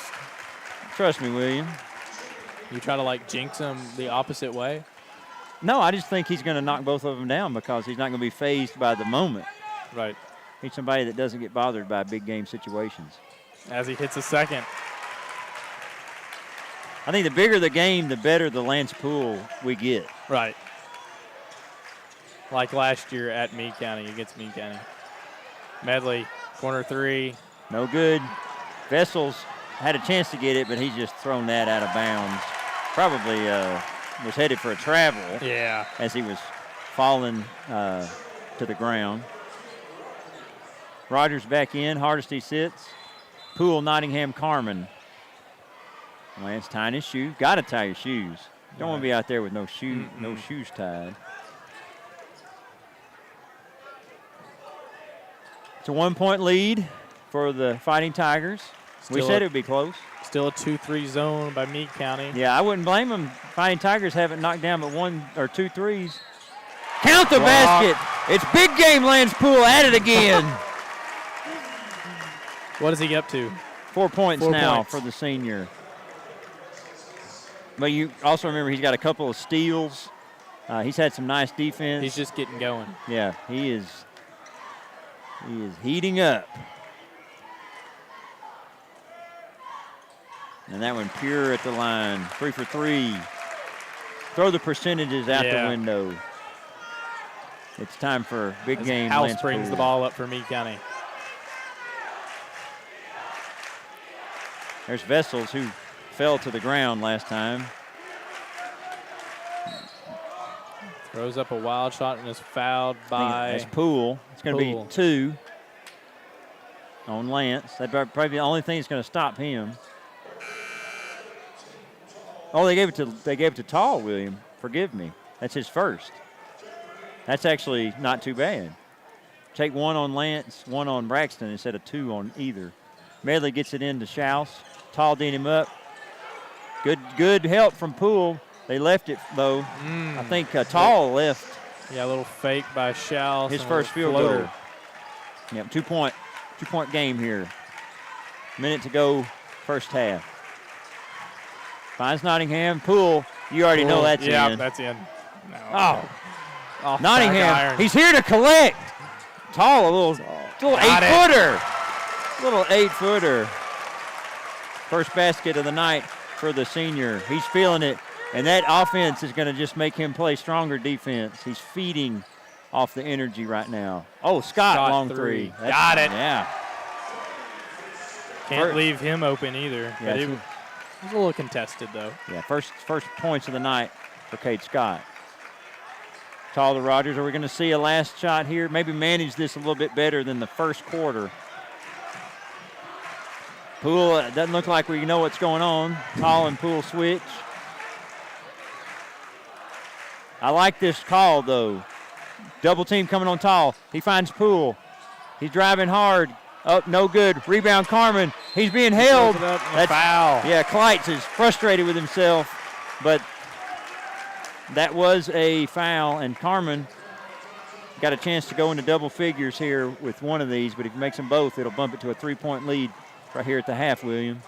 Trust me, William. You try to, jinx him the opposite way? No, I just think he's going to knock both of them down because he's not going to be fazed by the moment. Right. He's somebody that doesn't get bothered by big game situations. As he hits a second. I think the bigger the game, the better the Lance Poole we get. Right. Like last year at Meade County, against Meade County. Medley, corner 3. No good. Vessels had a chance to get it, but he's just thrown that out of bounds. Probably was headed for a travel. Yeah. As he was falling to the ground. Rogers back in. Hardesty sits. Poole, Nottingham, Carmen. Lance tying his shoes. Got to tie your shoes. Don't want to be out there with no shoes tied. It's a 1-point lead for the Fighting Tigers. We said it would be close. Still a 2-3 zone by Meade County. Yeah, I wouldn't blame them. Fighting Tigers haven't knocked down but 1 or 2 threes. Count the basket. It's big game Lance Poole at it again. What is he up to? 4 points now for the senior. But you also remember he's got a couple of steals. He's had some nice defense. He's just getting going. Yeah, he is heating up. And that one pure at the line. 3 for 3. Throw the percentages out the window. It's time for big game. House brings the ball up for Meade County. There's Vessels, who fell to the ground last time. Throws up a wild shot and is fouled by. That's Poole. It's going to be 2 on Lance. That's probably the only thing that's going to stop him. Oh, they gave it to Tall, William. Forgive me. That's his first. That's actually not too bad. Take 1 on Lance, 1 on Braxton instead of 2 on either. Medley gets it into Schaus. Tall D'ing him up. Good help from Poole. They left it, though. I think Tall left. Yeah, a little fake by Schaus. His first field goal. Yep, 2-point game here. Minute to go, first half. Finds Nottingham. Poole, you already know that's in. Yeah, that's in. No. Oh, Nottingham, he's here to collect. Tall, a little 8-footer. Little 8-footer. First basket of the night for the senior. He's feeling it. And that offense is going to just make him play stronger defense. He's feeding off the energy right now. Oh, Scott long three. Got it. Yeah. Can't leave him open either. Yeah, but it was a little contested, though. Yeah, first points of the night for Kate Scott. Tall to Rogers. Are we going to see a last shot here? Maybe manage this a little bit better than the first quarter. Poole, doesn't look like we know what's going on. Tall and Poole switch. I like this call, though. Double team coming on Tall. He finds Poole. He's driving hard. Oh, no good. Rebound, Carmen. He's being held. That's foul. Yeah, Kleitz is frustrated with himself, but that was a foul, and Carmen got a chance to go into double figures here with one of these, but if he makes them both, it'll bump it to a 3-point lead right here at the half, William.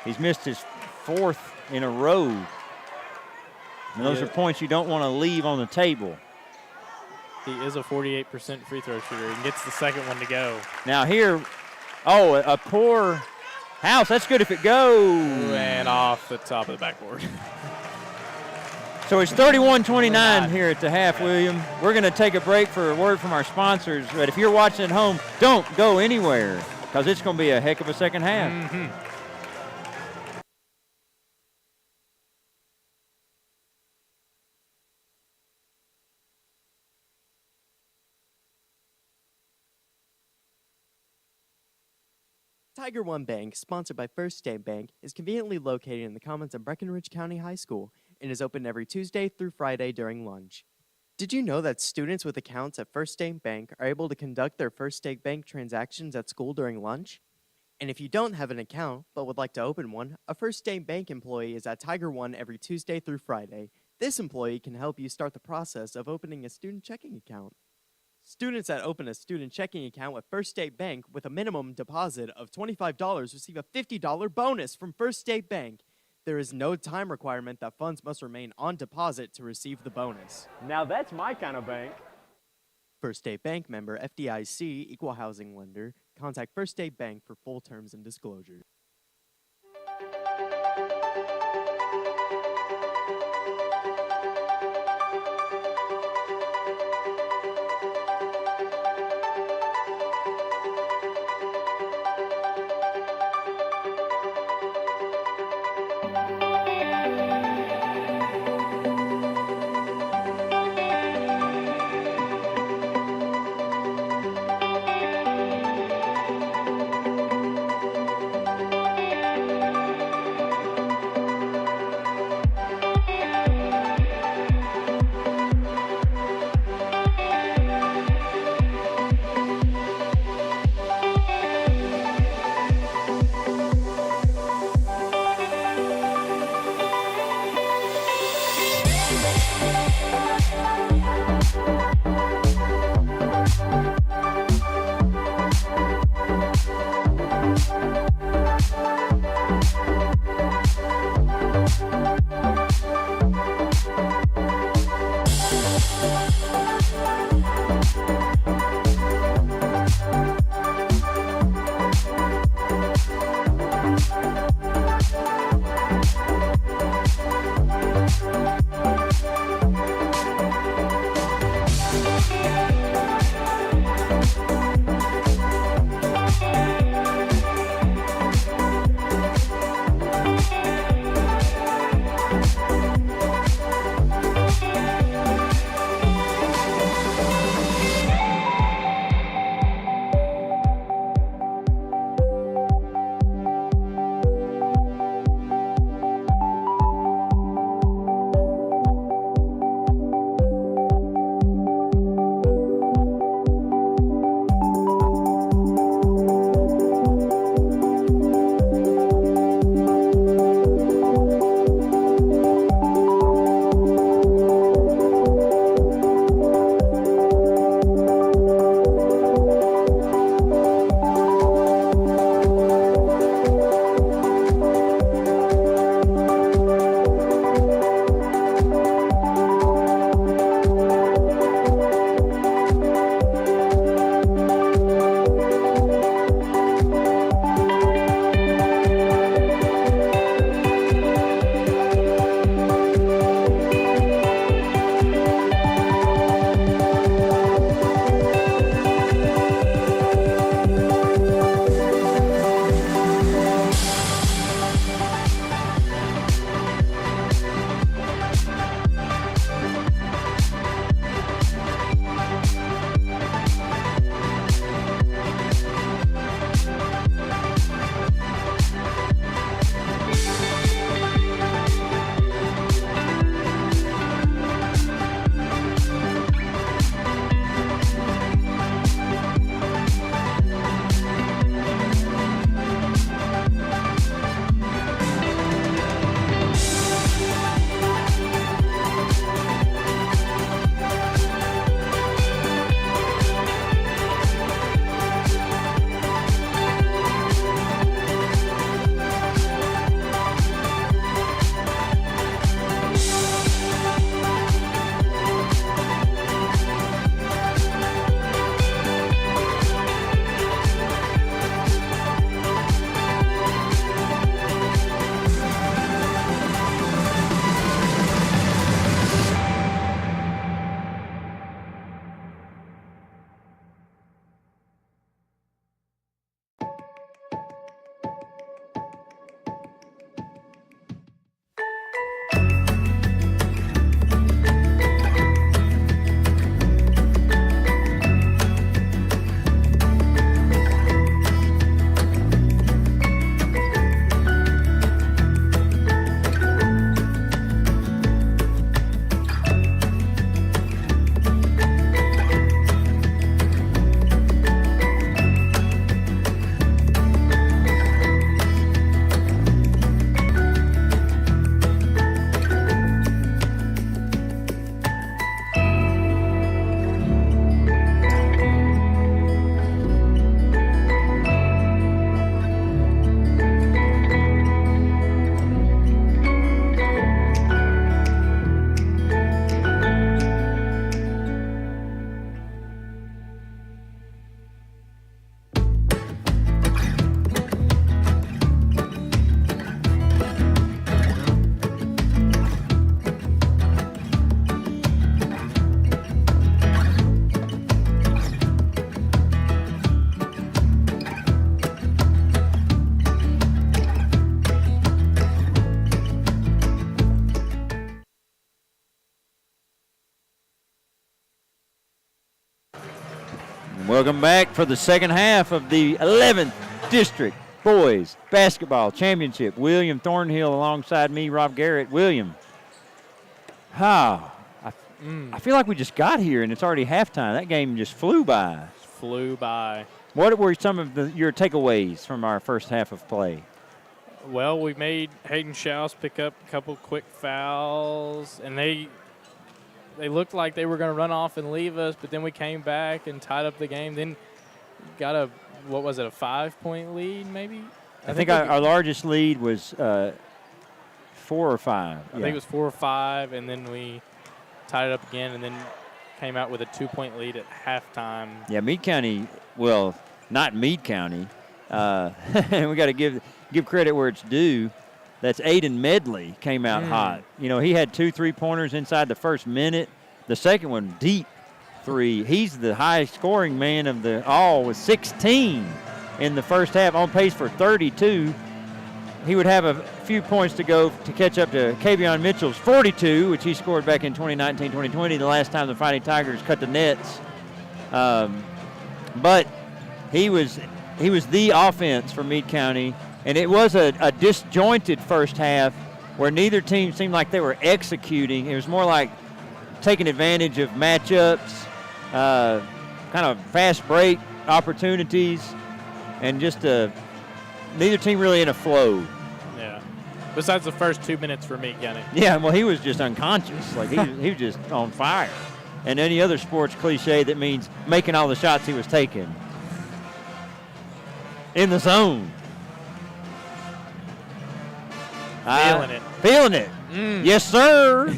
He's missed his 4th in a row. And those are points you don't want to leave on the table. He is a 48% free throw shooter. He gets the second one to go. Now here, a poor House. That's good if it goes. And off the top of the backboard. So it's 31-29 here at the half, William. We're going to take a break for a word from our sponsors. But if you're watching at home, don't go anywhere because it's going to be a heck of a second half. Mm-hmm. Tiger One Bank, sponsored by First State Bank, is conveniently located in the commons of Breckinridge County High School and is open every Tuesday through Friday during lunch. Did you know that students with accounts at First State Bank are able to conduct their First State Bank transactions at school during lunch? And if you don't have an account but would like to open one, a First State Bank employee is at Tiger One every Tuesday through Friday. This employee can help you start the process of opening a student checking account. Students that open a student checking account with First State Bank with a minimum deposit of $25 receive a $50 bonus from First State Bank. There is no time requirement that funds must remain on deposit to receive the bonus. Now that's my kind of bank. First State Bank member FDIC, equal housing lender. Contact First State Bank for full terms and disclosures. Welcome back for the second half of the 11th District Boys Basketball Championship. William Thornhill alongside me, Rob Garrett. William, I feel like we just got here and it's already halftime. That game just flew by. Flew by. What were some of your takeaways from our first half of play? Well, we made Hayden Schaus pick up a couple quick fouls, and they looked like they were going to run off and leave us, but then we came back and tied up the game. Then got a 5-point lead maybe? I think our largest lead was 4 or 5. I think it was 4 or 5, and then we tied it up again and then came out with a 2-point lead at halftime. Yeah, Meade County, well, not Meade County. And we got to give credit where it's due. That's Aiden Medley came out hot. You know, he had 2 3-pointers inside the first minute. The second one, deep 3. He's the highest scoring man of the all with 16 in the first half, on pace for 32. He would have a few points to go to catch up to Kavion Mitchell's 42, which he scored back in 2019-2020, the last time the Fighting Tigers cut the nets. But he was the offense for Meade County, and it was a disjointed first half where neither team seemed like they were executing. It was more like taking advantage of matchups, kind of fast break opportunities, and just neither team really in a flow. Yeah. Besides the first 2 minutes for Meade County. Yeah, well, he was just unconscious. Like, he was just on fire. And any other sports cliche that means making all the shots he was taking. In the zone. Feeling it. Feeling it. Yes, sir.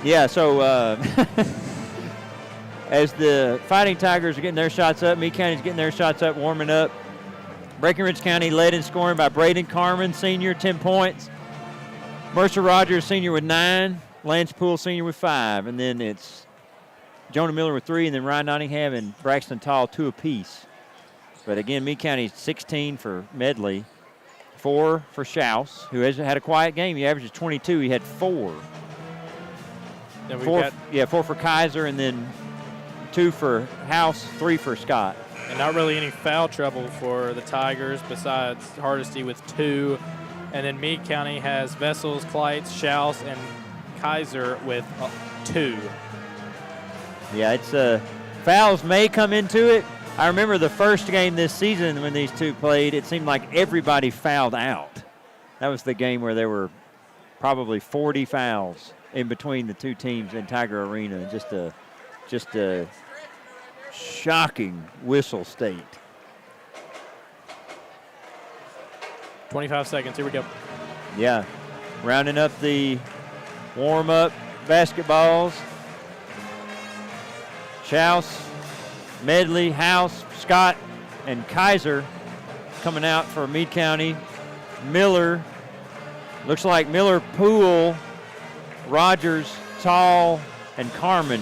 Yeah, so as the Fighting Tigers are getting their shots up, Meade County's getting their shots up, warming up. Breckinridge County led in scoring by Braden Carmen, senior, 10 points. Mercer Rogers, senior, with 9. Lance Poole, senior, with 5. And then it's Jonah Miller with 3, and then Ryan Nottingham and Braxton Tall, 2 apiece. But again, Meade County 16 for Medley, 4 for Schaus, who has had a quiet game. He averages 22. He had 4. Then 4 for Kaiser, and then 2 for House, 3 for Scott. And not really any foul trouble for the Tigers besides Hardesty with 2. And then Meade County has Vessels, Kleitz, Schaus, and Kaiser with 2. Yeah, it's fouls may come into it. I remember the first game this season when these two played, it seemed like everybody fouled out. That was the game where there were probably 40 fouls in between the two teams in Tiger Arena. Just a shocking whistle state. 25 seconds. Here we go. Yeah, rounding up the warm-up basketballs. Schaus, Medley, House, Scott, and Kaiser coming out for Meade County. Miller, looks like Miller, Poole, Rogers, Tall, and Carmen.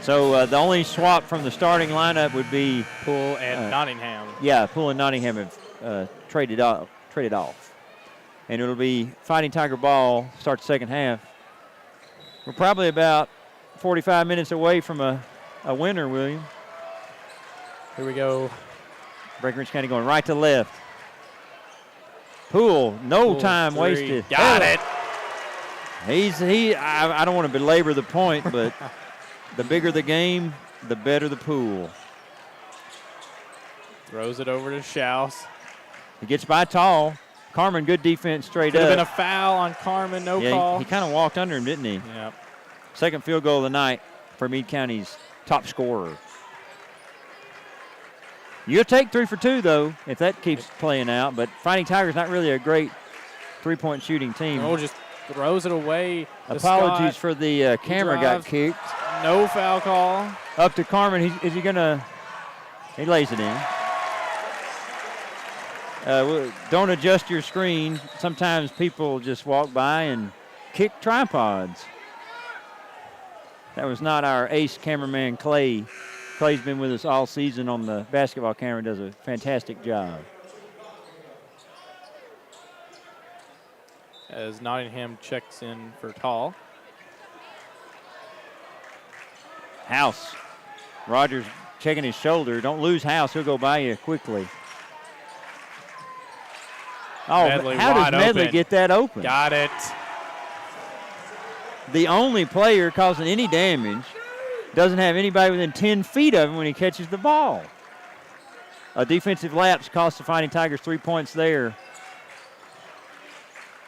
So the only swap from the starting lineup would be Poole and Nottingham. Yeah, Poole and Nottingham have traded off. And it'll be Fighting Tiger ball, start the second half. We're probably about 45 minutes away from a winner, William. Here we go. Breckinridge County going right to left. Poole, no time wasted. Got it. I don't want to belabor the point, but the bigger the game, the better the Poole. Throws it over to Schaus. He gets by Tall. Carmen, good defense straight Could up. have been a foul on Carmen, no call. He kind of walked under him, didn't he? Yep. Second field goal of the night for Meade County's top scorer. You'll take 3 for 2, though, if that keeps playing out. But Fighting Tigers not really a great three-point shooting team. No, just throws it away. Apologies for the camera got kicked. No foul call. Up to Carmen. Is he going to – he lays it in. Don't adjust your screen. Sometimes people just walk by and kick tripods. That was not our ace cameraman, Clay. Clay's been with us all season on the basketball camera, does a fantastic job. as Nottingham checks in for Tall. House. Rogers checking his shoulder. Don't lose House. He'll go by you quickly. Oh, Medley how does wide Medley open. get that open? Got it. The only player causing any damage doesn't have anybody within 10 feet of him when he catches the ball. A defensive lapse cost the Fighting Tigers 3 points there.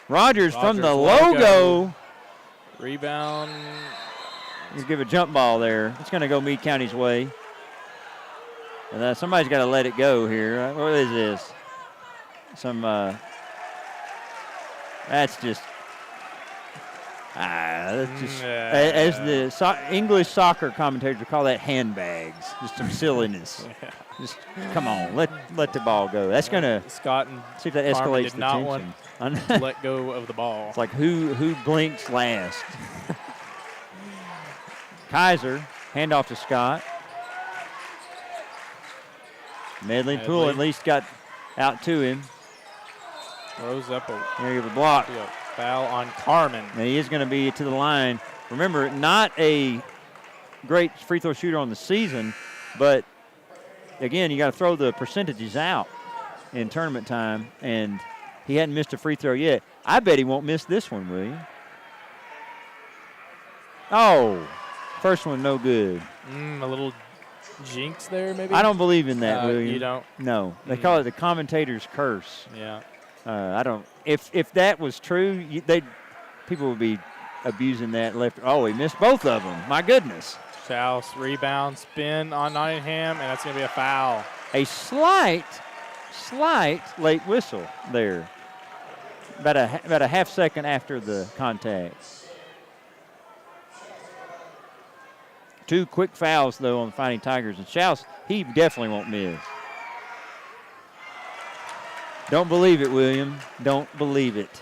Rogers from the logo. Rebound. Let's give a jump ball there. It's going to go Meade County's way. And somebody's got to let it go here. What is this? That's just as the English soccer commentators would call that handbags. Just some silliness. Yeah. Just come on, let the ball go. That's gonna Scott and see if that escalates did the not tension. want to let go of the ball. It's like who blinks last. Kaiser, handoff to Scott. Medley and Poole at least got out to him. Throws up There you have a block. a foul on Carmen. And he is going to be to the line. Remember, not a great free throw shooter on the season, but again, you got to throw the percentages out in tournament time, and he hadn't missed a free throw yet. I bet he won't miss this one, will you? Oh, first one no good. A little jinx there, maybe? I don't believe in that, William. You don't? No. They call it the commentator's curse. Yeah. I don't. If that was true, people would be abusing that left. Oh, he missed both of them. My goodness. Schaus rebound, spin on Nottingham, and that's going to be a foul. A slight late whistle there. About a half second after the contact. 2 quick fouls, though, on the Fighting Tigers. And Schaus, he definitely won't miss. Don't believe it, William. Don't believe it.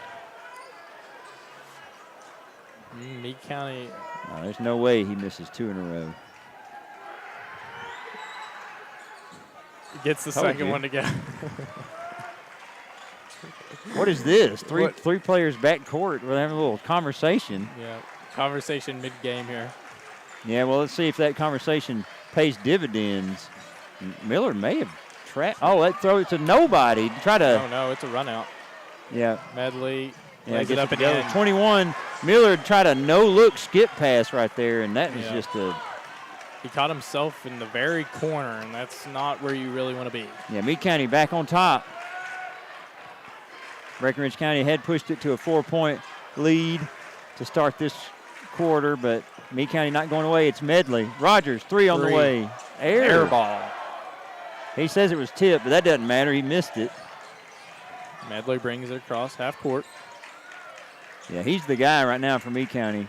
Meade County. No, there's no way he misses 2 in a row. Gets the second one to go. What is this? Three players back court. We're having a little conversation. Yeah, conversation mid-game here. Yeah, well, let's see if that conversation pays dividends. Miller may have trapped. Oh, that throw it to nobody. Try to. Oh, no, it's a run out. Yeah. Medley Lays it up again. 21. Miller tried a no-look skip pass right there, and that was just a. He caught himself in the very corner, and that's not where you really want to be. Yeah, Meade County back on top. Breckinridge County had pushed it to a 4-point lead to start this quarter, but Meade County not going away. It's Medley. Rogers, 3 on the way. Air ball. He says it was tipped, but that doesn't matter. He missed it. Medley brings it across half court. Yeah, he's the guy right now for Meade County.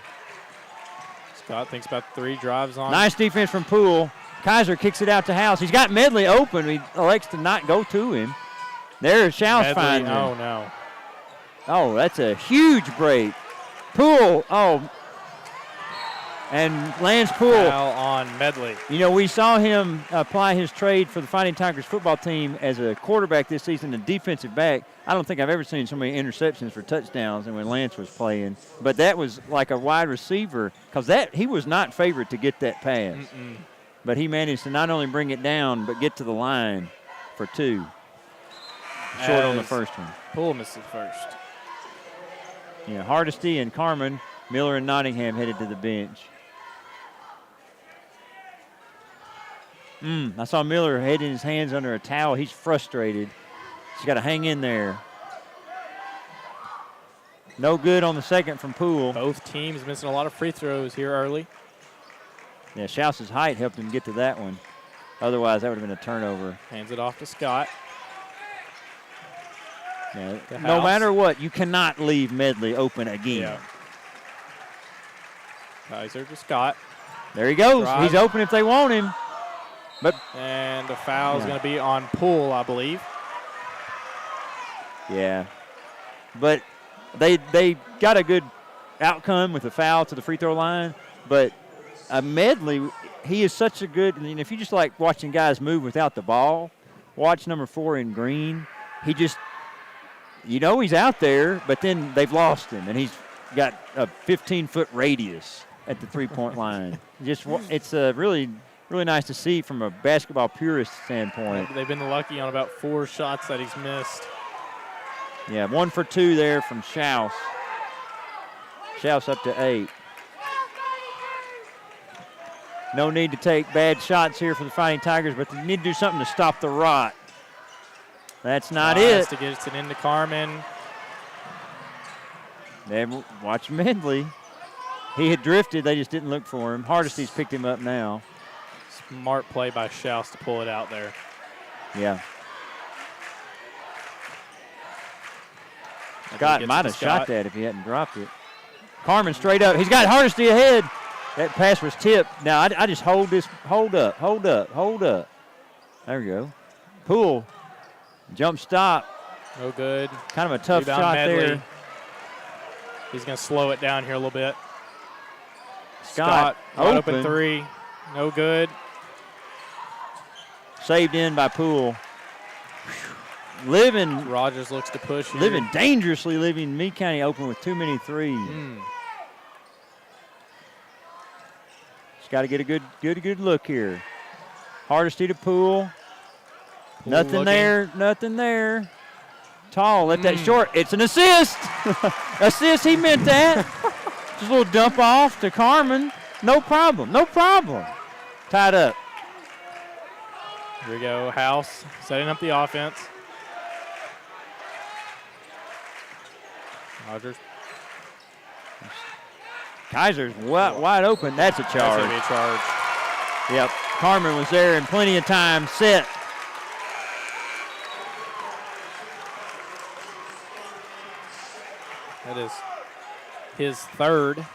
Scott thinks about 3 drives on. Nice defense from Poole. Kaiser kicks it out to House. He's got Medley open. He elects to not go to him. There's Schaus finding him. Oh, no. Oh, that's a huge break. Poole, and Lance Poole. Foul on Medley. You know, we saw him apply his trade for the Fighting Tigers football team as a quarterback this season, a defensive back. I don't think I've ever seen so many interceptions for touchdowns than when Lance was playing. But that was like a wide receiver because he was not favored to get that pass. But he managed to not only bring it down but get to the line for 2. Short on the first one. Poole missed it first. Yeah, Hardesty and Carmen, Miller and Nottingham headed to the bench. I saw Miller heading his hands under a towel. He's frustrated. He's got to hang in there. No good on the second from Poole. Both teams missing a lot of free throws here early. Yeah, Schaus's height helped him get to that one. Otherwise, that would have been a turnover. Hands it off to Scott. Yeah, no matter what, you cannot leave Medley open again. Yeah. Kaiser to Scott. There he goes. Drive. He's open if they want him. And the foul is going to be on Poole, I believe. Yeah. But they got a good outcome with the foul to the free throw line. But Medley, he is such a good, if you just like watching guys move without the ball, watch number 4 in green. you know he's out there, but then they've lost him, and he's got a 15-foot radius at the three-point line. It's really nice to see from a basketball purist standpoint. They've been lucky on about 4 shots that he's missed. Yeah, 1 for 2 there from Schaus. Schaus up to 8. No need to take bad shots here for the Fighting Tigers, but they need to do something to stop the rot. That's not it. To get it into Carmen. Then watch Medley. He had drifted. They just didn't look for him. Hardesty's picked him up now. Smart play by Schaus to pull it out there. Yeah. Scott might have shot that if he hadn't dropped it. Carmen straight up. He's got Hardesty ahead. That pass was tipped. Now, I just hold this. Hold up. There we go. Poole. Jump stop. No good. Kind of a tough Rebound shot Medley. there. He's going to slow it down here a little bit. Scott wide open 3. No good. Saved in by Poole. Rogers looks to push here. Leaving Meade County open with too many threes. Just got to get a good look here. Hardesty to Poole. Nothing there. Tall, let that short. It's an assist. Assist, he meant that. Just a little dump off to Carmen. No problem. Tied up. Here we go, House setting up the offense. Rogers. Kaiser's wide open. That's a charge. That's going to be a charge. Yep. Carmen was there in plenty of time. Set. That is his 3rd.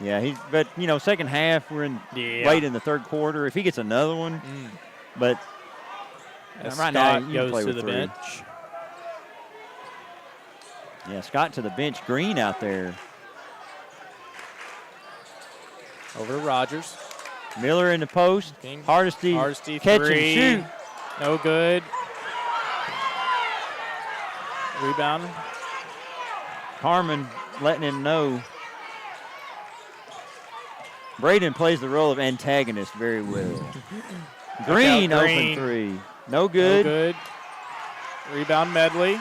Yeah, but second half, we're late in the third quarter. If he gets another one, but right now you goes play to with the 3. bench. Yeah, Scott to the bench. Green out there. Over to Rogers. Miller in the post. Hardesty catch 3. and shoot. No good. Rebound. Carmen letting him know. Braden plays the role of antagonist very well. Green open 3. No good. Rebound Medley.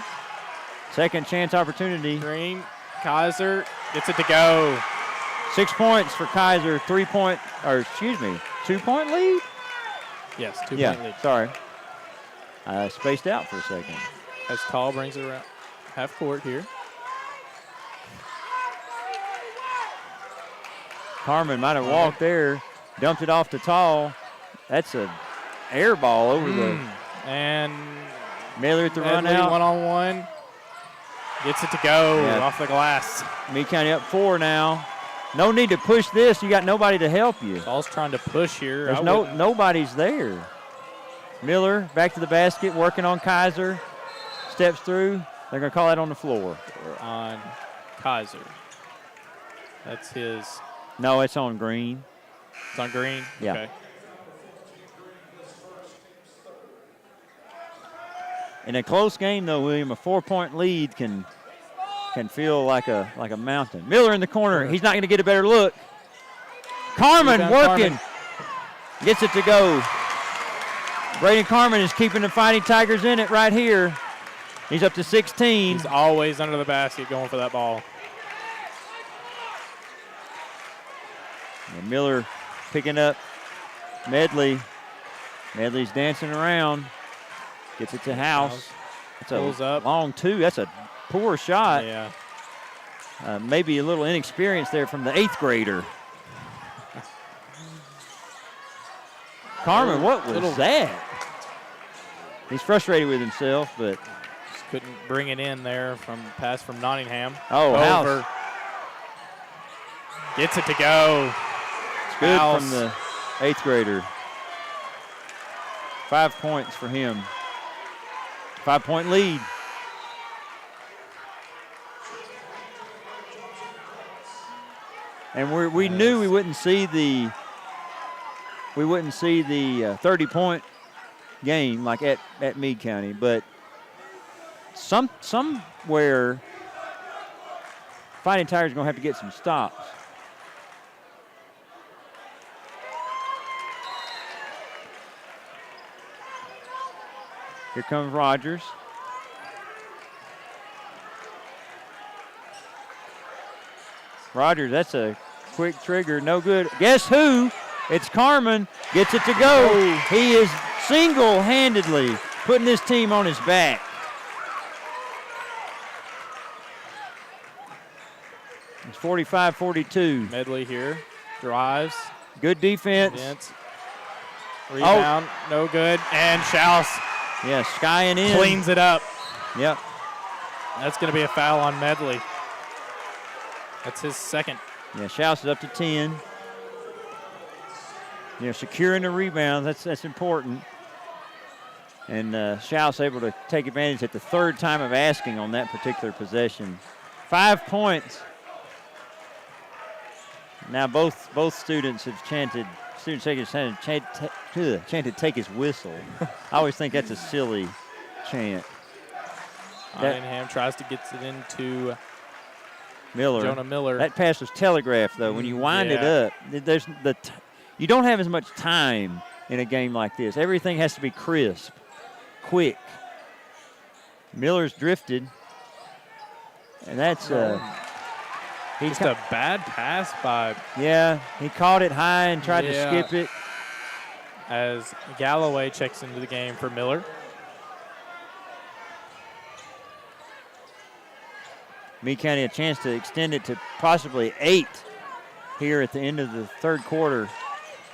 Second chance opportunity. Green. Kaiser gets it to go. 6 points for Kaiser. 2-point lead? Yes, 2-point lead. Sorry. Spaced out for a second. As Tall brings it around half court here. Carmen might have walked there, dumped it off to Tall. That's an air ball over the. And Miller at the run out. 1-on-1. Gets it to go off the glass. Meade County up 4 now. No need to push this. You got nobody to help you. Tall's trying to push here. There's nobody's there. Miller back to the basket, working on Kaiser. Steps through. They're going to call that on the floor. We're on Kaiser. That's his. No, it's on Green. It's on Green? Yeah. Okay. In a close game, though, William, a 4-point lead can feel like a mountain. Miller in the corner. He's not going to get a better look. Carmen working. Gets it to go. Braden Carmen is keeping the Fighting Tigers in it right here. He's up to 16. He's always under the basket going for that ball. And Miller picking up Medley. Medley's dancing around. Gets it to House. It's a long 2. That's a poor shot. Yeah. Maybe a little inexperience there from the 8th grader. Carmen, what was that? He's frustrated with himself, but just couldn't bring it in there from pass from Nottingham. Oh, over. House. Gets it to go. It's good from the 8th grader. 5 points for him. 5-point lead. And we knew we wouldn't see the 30-point game like at Meade County, but somewhere Fighting Tigers are going to have to get some stops. Here comes Rogers. Rogers, that's a quick trigger, no good. Guess who? It's Carmen, gets it to go. He is single-handedly putting this team on his back. It's 45-42. Medley here, drives. Good defense. Rebound, no good, and Schaus Yeah, skying in. cleans it up. Yep. That's going to be a foul on Medley. That's his second. Yeah, Schaus is up to 10. You know, securing the rebound, that's important. And Schaus able to take advantage at the third time of asking on that particular possession. 5 points. Now both students have chanted, chanted take his whistle. I always think that's a silly chant. Nottingham tries to get it into Miller. Jonah Miller. That pass was telegraphed, though. When you wind it up, you don't have as much time in a game like this. Everything has to be crisp, quick. Miller's drifted, and that's just a bad pass by. Yeah, he caught it high and tried to skip it. As Galloway checks into the game for Miller. Meade County a chance to extend it to possibly 8 here at the end of the third quarter,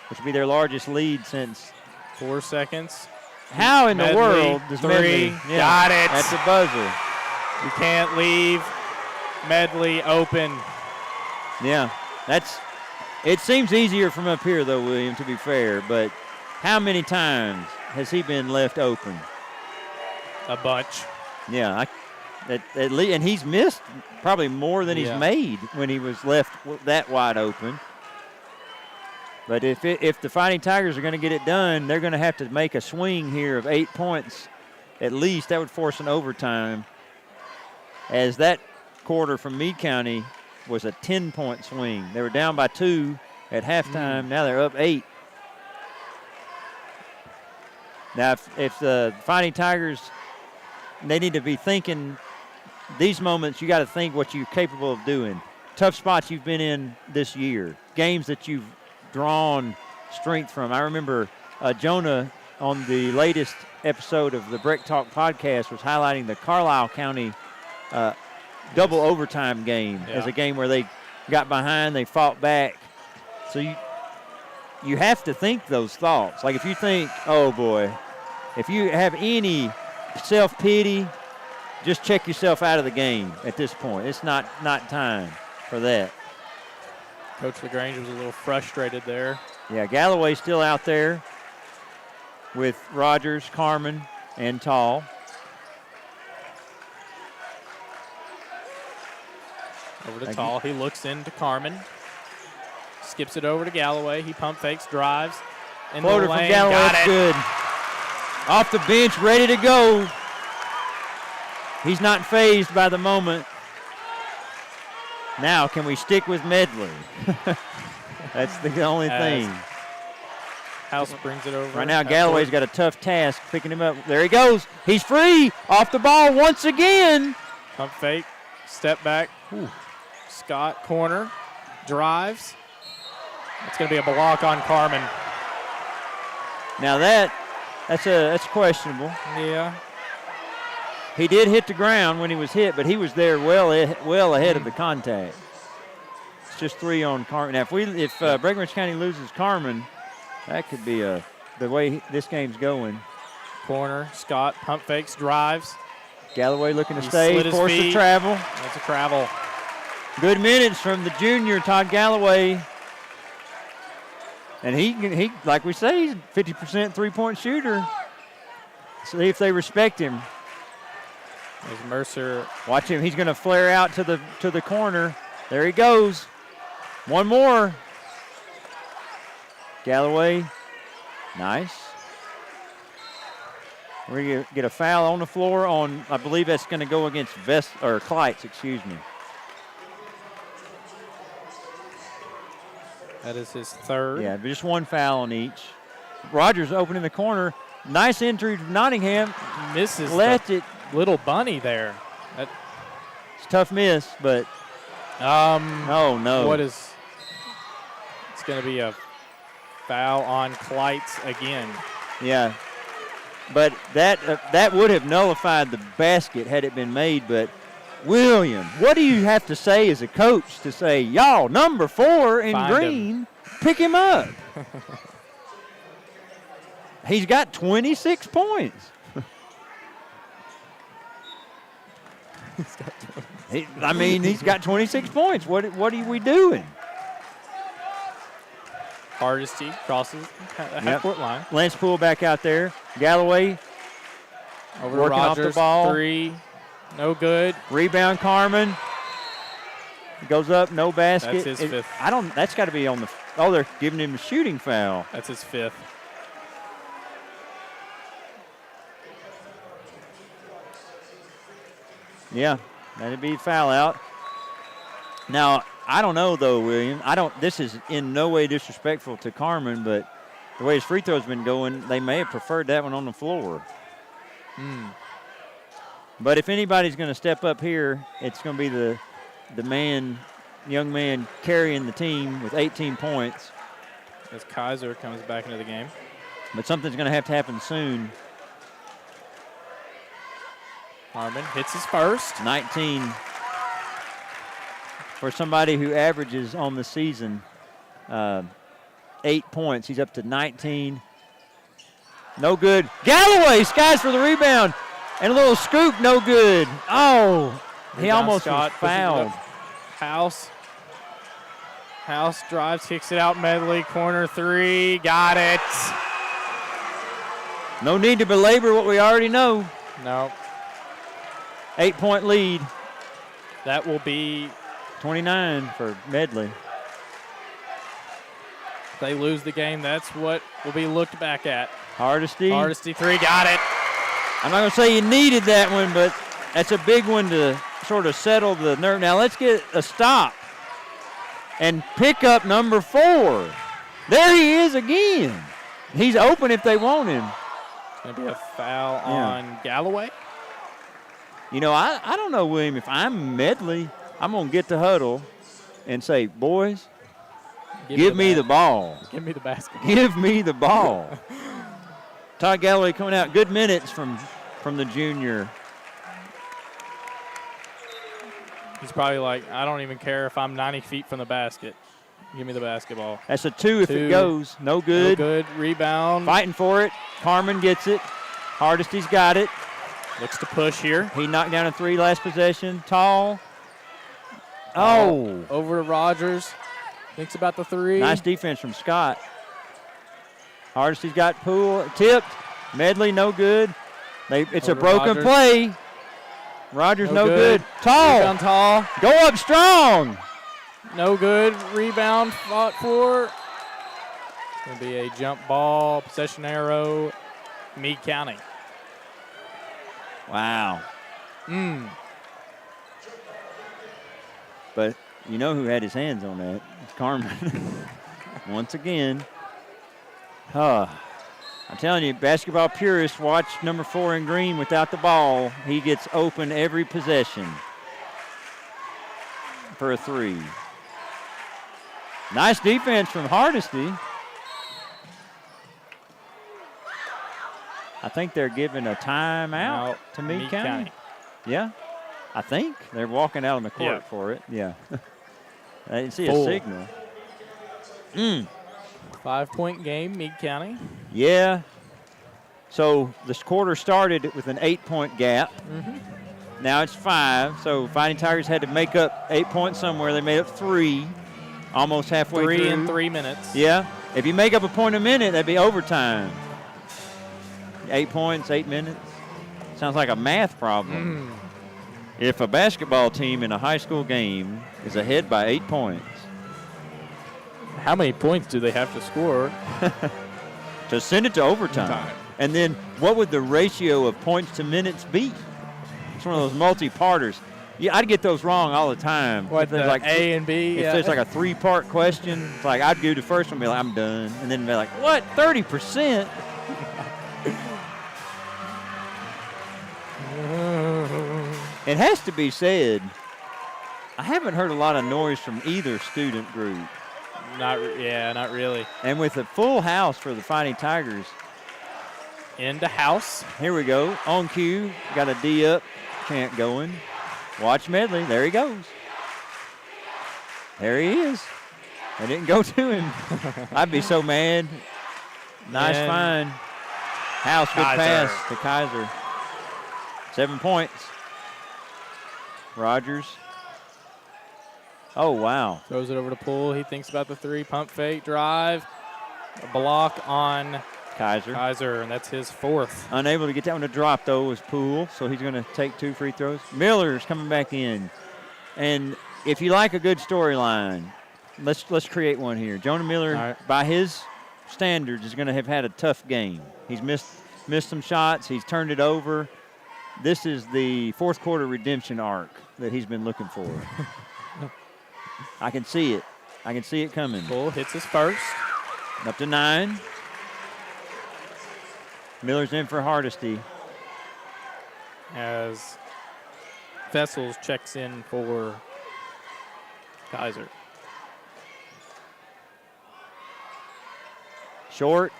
which would be their largest lead since 4 seconds. How in Medley, the world does 3, Medley? got it. That's a buzzer. You can't leave Medley open. Yeah, it seems easier from up here, though, William, to be fair, but how many times has he been left open? A bunch. Yeah, at least, and he's missed probably more than he's made when he was left that wide open. But if the Fighting Tigers are going to get it done, they're going to have to make a swing here of 8 points at least. That would force an overtime, as that quarter from Meade County was a 10-point swing. They were down by 2 at halftime. Now they're up 8. Now, if the Fighting Tigers, they need to be thinking these moments, you got to think what you're capable of doing. Tough spots you've been in this year, games that you've drawn strength from. I remember Jonah on the latest episode of the Breck Talk podcast was highlighting the Carlisle County double overtime game as a game where they got behind, they fought back. So you have to think those thoughts. Like if you think, oh boy, if you have any self-pity, just check yourself out of the game at this point. It's not time for that. Coach LaGrange was a little frustrated there. Yeah, Galloway's still out there with Rogers, Carmen, and Tall. Over to Tall. He looks into Carmen. Skips it over to Galloway. He pump fakes, drives. Floater from Galloway, that's good. Off the bench, ready to go. He's not fazed by the moment. Now, can we stick with Medley? That's the only thing. House brings it over. Right now, Galloway's got a tough task picking him up. There he goes. He's free. Off the ball once again. Pump fake. Step back. Ooh. Scott, corner. Drives. It's going to be a block on Carmen. Now that's questionable. Yeah. He did hit the ground when he was hit, but he was there well ahead of the contact. It's just 3 on Carmen. Now, if Breckinridge County loses Carmen, that could be the way this game's going. Corner, Scott, pump fakes, drives. Galloway looking to stay, force the travel. That's a travel. Good minutes from the junior, Todd Galloway. And he like we say, he's a 50% three-point shooter. See if they respect him. There's Mercer. Watch him. He's going to flare out to the corner. There he goes. One more. Galloway. Nice. We're going to get a foul on the floor on, I believe that's going to go against Kleitz, excuse me. That is his third. Yeah, just one foul on each. Rogers opening the corner. Nice entry to Nottingham. Misses Left it. Little bunny there. It's a tough miss, but oh no. What is? It's going to be a foul on Kleitz again. Yeah, but that would have nullified the basket had it been made. But William, what do you have to say as a coach to say, y'all, number 4 in Find green, pick him up? He's got 26 points. He's got 26 points. What are we doing? Hardesty crosses the half-court line. Lance Poole back out there. Galloway over to working Rogers, off the ball. 3, no good. Rebound Carmen. Goes up, no basket. That's his fifth. That's got to be on the. Oh, they're giving him a shooting foul. That's his 5th. Yeah, that'd be a foul out. Now, I don't know, though, William. This is in no way disrespectful to Carmen, but the way his free throw's been going, they may have preferred that one on the floor. But if anybody's going to step up here, it's going to be the young man carrying the team with 18 points. As Kaiser comes back into the game. But something's going to have to happen soon. Harmon hits his first. 19 for somebody who averages on the season 8 points. He's up to 19. No good. Galloway skies for the rebound. And a little scoop, no good. Oh, he almost was fouled. House drives, kicks it out, Medley, corner 3, got it. No need to belabor what we already know. No. 8-point lead. That will be 29 for Medley. If they lose the game, that's what will be looked back at. Hardesty. Hardesty 3, got it. I'm not going to say you needed that one, but that's a big one to sort of settle the nerve. Now let's get a stop and pick up number 4. There he is again. He's open if they want him. It's going to be a foul on Galloway. You know, I don't know, William. If I'm Medley, I'm going to get the huddle and say, boys, give me the ball. Give me the basket. Give me the ball. Todd Galloway coming out. Good minutes from the junior. He's probably like, I don't even care if I'm 90 feet from the basket. Give me the basketball. That's a 2 if it goes. No good. No good. Rebound. Fighting for it. Carmen gets it. Hardesty's got it. Looks to push here. He knocked down a 3 last possession. Tall. Oh. Over to Rogers. Thinks about the 3. Nice defense from Scott. Hardesty's got Poole. Tipped. Medley, no good. It's a broken play. Rogers, no good. Tall. Rebound Tall. Go up strong. No good. Rebound fought for. It's going to be a jump ball. Possession arrow. Meade County. Wow. But you know who had his hands on that? It's Carmen. Once again. I'm telling you, basketball purists, watch number 4 in green without the ball. He gets open every possession for a 3. Nice defense from Hardesty. I think they're giving a timeout to Meade County. Yeah, I think. They're walking out on the court for it. Yeah. I didn't see a signal. 5-point game, Meade County. Yeah. So this quarter started with an 8-point gap. Now it's 5. So Fighting Tigers had to make up 8 points somewhere. They made up 3, almost halfway through. 3 in 3 minutes. Yeah. If you make up a point a minute, that'd be overtime. 8 points, 8 minutes. Sounds like a math problem. If a basketball team in a high school game is ahead by 8 points. How many points do they have to score? To send it to overtime. And then what would the ratio of points to minutes be? It's one of those multi-parters. Yeah, I'd get those wrong all the time. What, the like A and B? If there's like a 3-part question, it's like I'd do the first one and be like, I'm done. And then be like, what, 30%? It has to be said, I haven't heard a lot of noise from either student group. Not really. And with a full house for the Fighting Tigers. Into house. Here we go. On cue. Got a D up chant going. Watch Medley. There he goes. There he is. They didn't go to him. I'd be so mad. Nice find. House, good pass to Kaiser. 7 points. Rogers. Oh, wow. Throws it over to Poole. He thinks about the 3. Pump fake, drive. A block on Kaiser, and that's his 4th. Unable to get that one to drop, though, was Poole, so he's going to take 2 free throws. Miller's coming back in. And if you like a good storyline, let's create one here. Jonah Miller, by his standards, is going to have had a tough game. He's missed some shots. He's turned it over. This is the 4th quarter redemption arc that he's been looking for. I can see it. I can see it coming. Poole hits his first. Up to 9. Miller's in for Hardesty. As Vessels checks in for Kaiser. Short.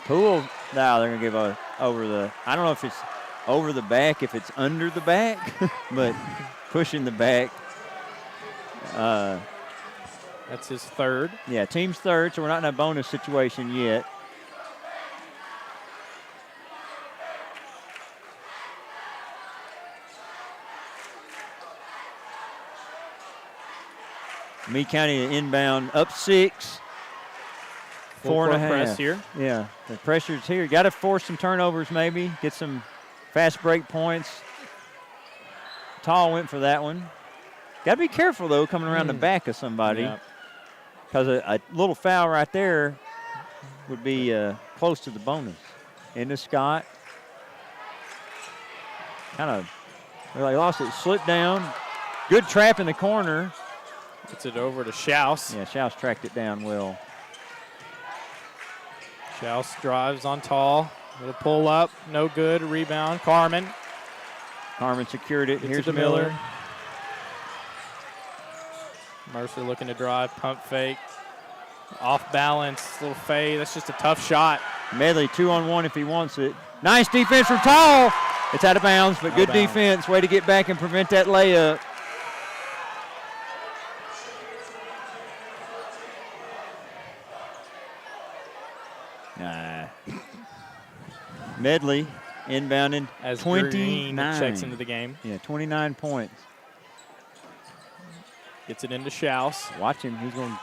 Poole. Now they're going to give over the, I don't know if it's over the back, if it's under the back, but pushing the back. That's his 3rd. Yeah, team's 3rd, so we're not in a bonus situation yet. Meade County inbound up 6. Full 4.5. press here. Yeah, the pressure's here. Got to force some turnovers maybe, get some fast break points. Tall went for that one. Got to be careful, though, coming around the back of somebody. Because a little foul right there would be close to the bonus. Into Scott. Kind of, they lost it, slipped down. Good trap in the corner. Gets it over to Schaus. Yeah, Schaus tracked it down well. Schaus drives on Tall. Little pull up, no good. Rebound, Carmen. Carmen secured it. Here's Miller. Mercer looking to drive, pump fake. Off balance, little fade. That's just a tough shot. Medley 2-on-1 if he wants it. Nice defense from Tall. It's out of bounds, but good defense. Way to get back and prevent that layup. Medley inbounding as 29. Green checks into the game. Yeah, 29 points. Gets it into Schaus. Watch him. He's going.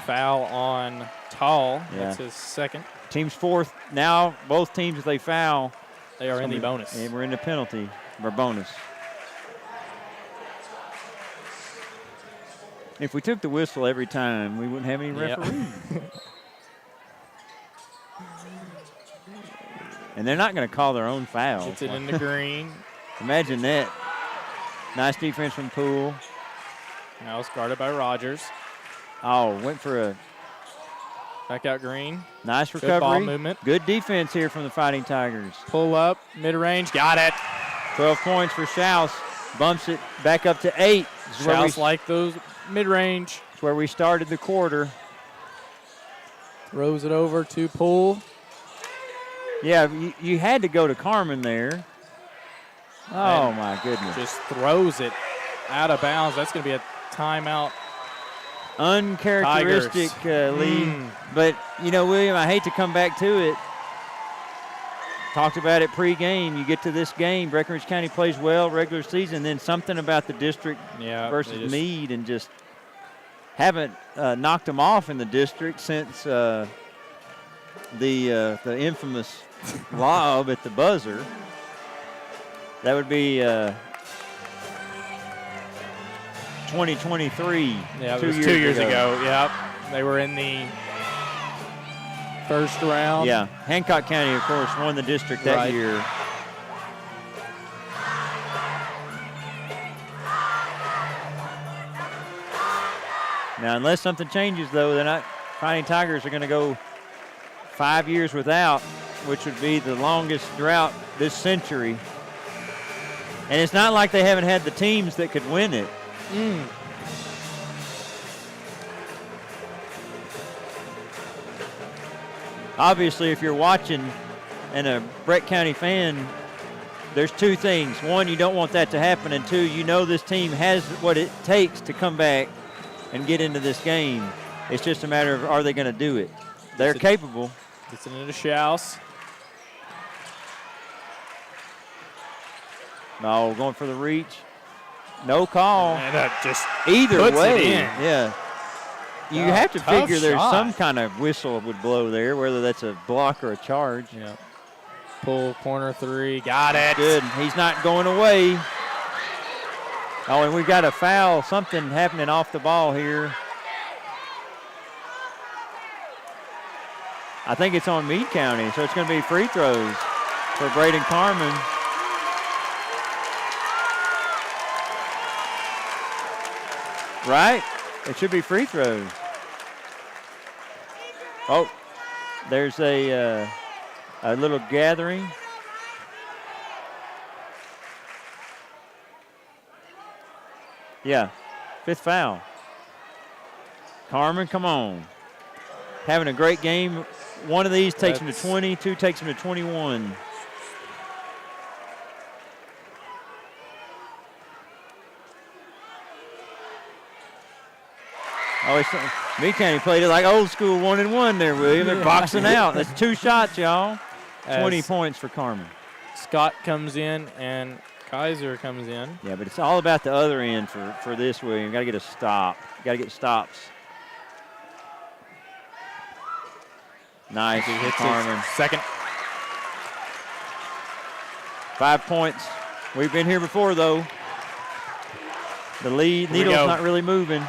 Foul on Tall. Yeah. That's his 2nd. Team's 4th. Now both teams, if they foul, they are in the bonus. And we're in the penalty or bonus. If we took the whistle every time, we wouldn't have any referees. And they're not going to call their own foul. Gets it into Green. Imagine that. Nice defense from Poole. Now it's guarded by Rogers. Oh, went for a back out Green. Nice recovery. Good ball movement. Good defense here from the Fighting Tigers. Pull up, mid-range, got it. 12 points for Schaus. Bumps it back up to 8. Schaus like those mid-range. That's where we started the quarter. Throws it over to Poole. Yeah, you had to go to Carmen there. Oh, my goodness. Just throws it out of bounds. That's going to be a timeout. Uncharacteristic lead. But, you know, William, I hate to come back to it. Talked about it pregame. You get to this game, Breckinridge County plays well regular season, then something about the district versus Meade, and just haven't knocked them off in the district since the infamous lob at the buzzer. That would be 2023. Yeah, it was 2 years ago. Yep. They were in the first round. Yeah, Hancock County, of course, won the district that Right. year. Now, unless something changes, though, the Fighting Tigers are going to go 5 years without, which would be the longest drought this century. And it's not like they haven't had the teams that could win it. Obviously, if you're watching and a Breck County fan, there's two things. One, you don't want that to happen, and two, you know this team has what it takes to come back and get into this game. It's just a matter of, are they going to do it? They're capable. Gets it into Schaus. No, going for the reach. No call. And that just Either puts way, it in. yeah. You Yeah, have to tough figure there's shot. some kind of whistle would blow there, whether that's a block or a charge. Yeah. Pull, corner three. Got it. Good. He's not going away. Oh, and we've got a foul, something happening off the ball here. I think it's on Meade County, so it's going to be free throws for Braden Carmen. Right? It should be free throws. Oh, there's a little gathering. Yeah, fifth foul. Carmen, come on. Having a great game. One of these takes him to 20, two takes him to 21. Oh, Meade County played it like old school 1-and-1 there, William. They're boxing out. That's 2 shots, y'all. 20 points for Carmen. Scott comes in and Kaiser comes in. Yeah, but it's all about the other end for this, William. Got to get a stop. Got to get stops. Nice. He hits Carmen. his second. 5 points. We've been here before, though. The lead, Here we needle's go. not really moving.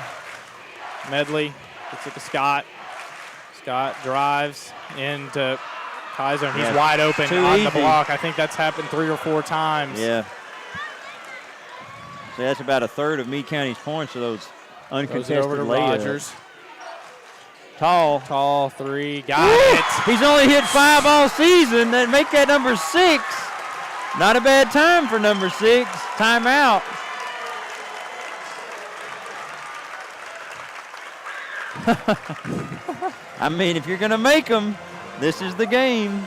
Medley gets it to Scott. Scott drives into Kaiser, and he's Yeah, wide open too on the easy. block. I think that's happened 3 or 4 times. Yeah. So that's about a third of Meade County's points of those Goes uncontested it over to layups. Rogers. Tall. Three. Got Woo! it. He's only hit 5 all season. That make that number 6. Not a bad time for number 6. Timeout. I mean, if you're going to make them, this is the game.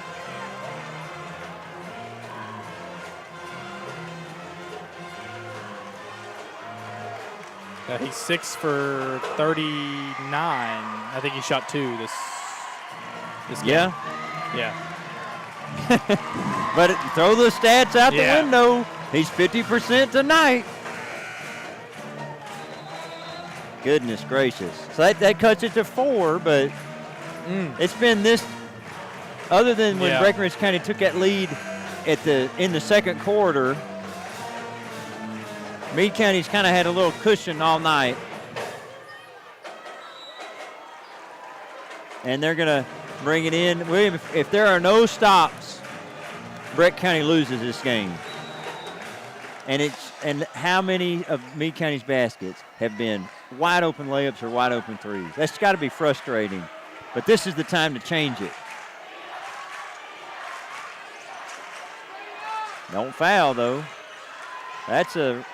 He's 6 for 39. I think he shot 2 this game. Yeah. Yeah. But throw the stats out Yeah. the window. He's 50% tonight. Goodness gracious. So that cuts it to 4, but it's been this, other than when Yeah. Breckinridge County took that lead in the second quarter, Meade County's kind of had a little cushion all night. And they're going to bring it in. William, if there are no stops, Breck County loses this game. And how many of Meade County's baskets have been wide open layups or wide open threes? That's got to be frustrating. But this is the time to change it. Don't foul, though. That's a...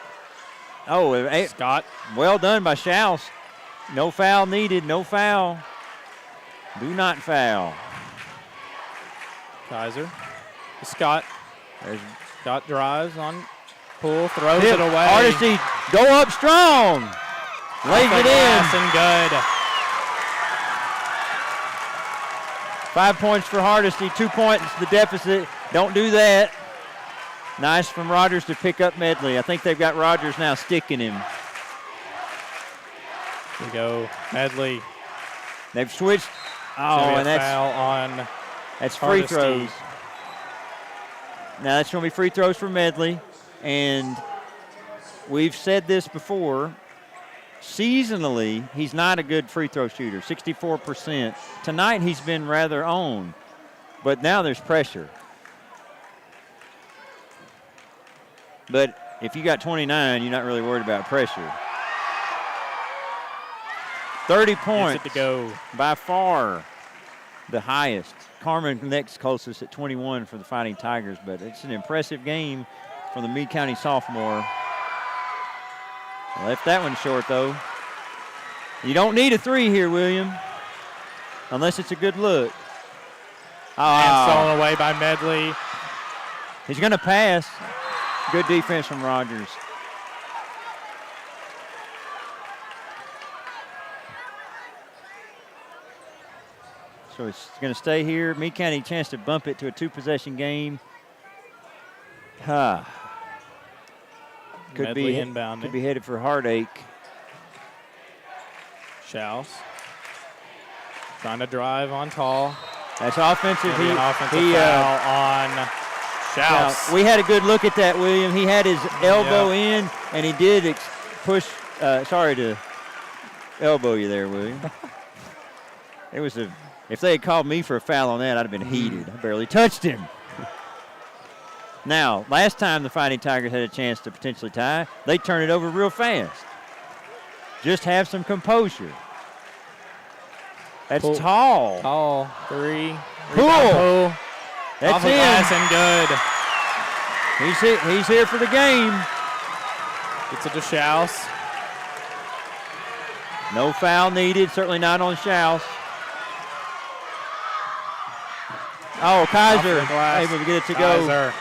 Oh, Scott. well done by Schaus. No foul needed, no foul. Do not foul. Kaiser. Scott. There's Scott drives on pull, throws tip. it away. Hardesty, go up strong. Lays it in. And good. 5 points for Hardesty, 2 points the deficit. Don't do that. Nice from Rogers to pick up Medley. I think they've got Rogers now sticking him. Here we go. Medley. They've switched. Oh, Gonna be a and that's foul on free Hardesty. throws. Now that's going to be free throws for Medley. And we've said this before. seasonally, he's not a good free throw shooter, 64%. Tonight, he's been rather on, but now there's pressure. But if you got 29, you're not really worried about pressure. 30 points to go. By far the highest. Carmen next closest at 21 for the Fighting Tigers, but it's an impressive game from the Meade County sophomore. Left that one short, though. You don't need a three here, William, unless it's a good look. And stolen away by Medley. He's going to pass. Good defense from Rogers. So it's going to stay here. Meade County chance to bump it to a two-possession game. Could Medley be inbounding. Could be headed for heartache. Schaus trying to drive on Tall. That's offensive. An offensive foul on Schaus. We had a good look at that, William. He had his elbow in, and he did push. Sorry to elbow you there, William. It was if they had called me for a foul on that, I'd have been heated. I barely touched him. Now, last time the Fighting Tigers had a chance to potentially tie, they turned it over real fast. Just have some composure. That's Tall. Tall, three. Cool. That's in. Nice and good. He's here for the game. It's a Schaus. No foul needed, certainly not on Schaus. Oh, Kaiser able to get it to go.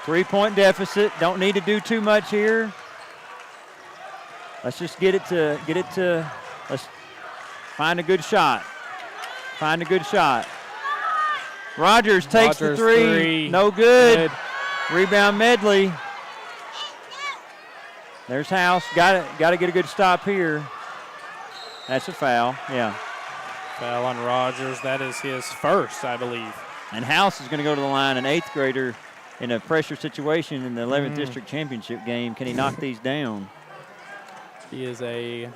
3-point deficit. Don't need to do too much here. Let's just get it to. Let's find a good shot. Find a good shot. Rogers takes the three. No good. Rebound Medley. There's House. Got to get a good stop here. That's a foul. Yeah. Foul on Rogers. That is his first, I believe. And House is going to go to the line, an eighth grader in a pressure situation in the 11th District Championship game. Can he knock these down? He is a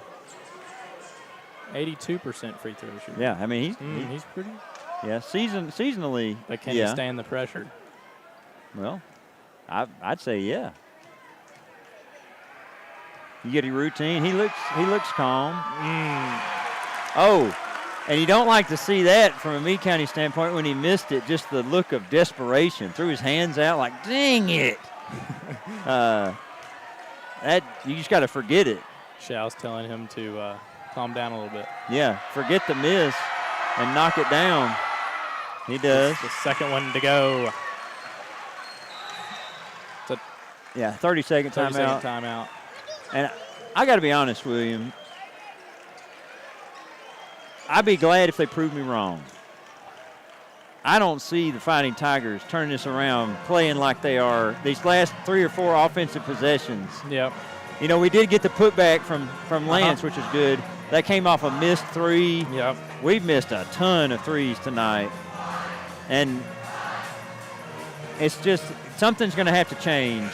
82% free throw shooter. Yeah, I mean, he's pretty. Yeah, seasonally. But can he stand the pressure? Well, I'd say yeah. You get a routine. He looks calm. Oh, and you don't like to see that from a Meade County standpoint when he missed it. Just the look of desperation, threw his hands out like, dang it. That you just got to forget it. Schaus telling him to calm down a little bit. Yeah, forget the miss and knock it down. He does. The second one to go. 30-second timeout. And I got to be honest, William. I'd be glad if they proved me wrong. I don't see the Fighting Tigers turning this around, playing like they are these last 3 or 4 offensive possessions. Yep. You know, we did get the putback from Lance, which is good. That came off a missed three. Yep. We've missed a ton of threes tonight. And it's just something's going to have to change.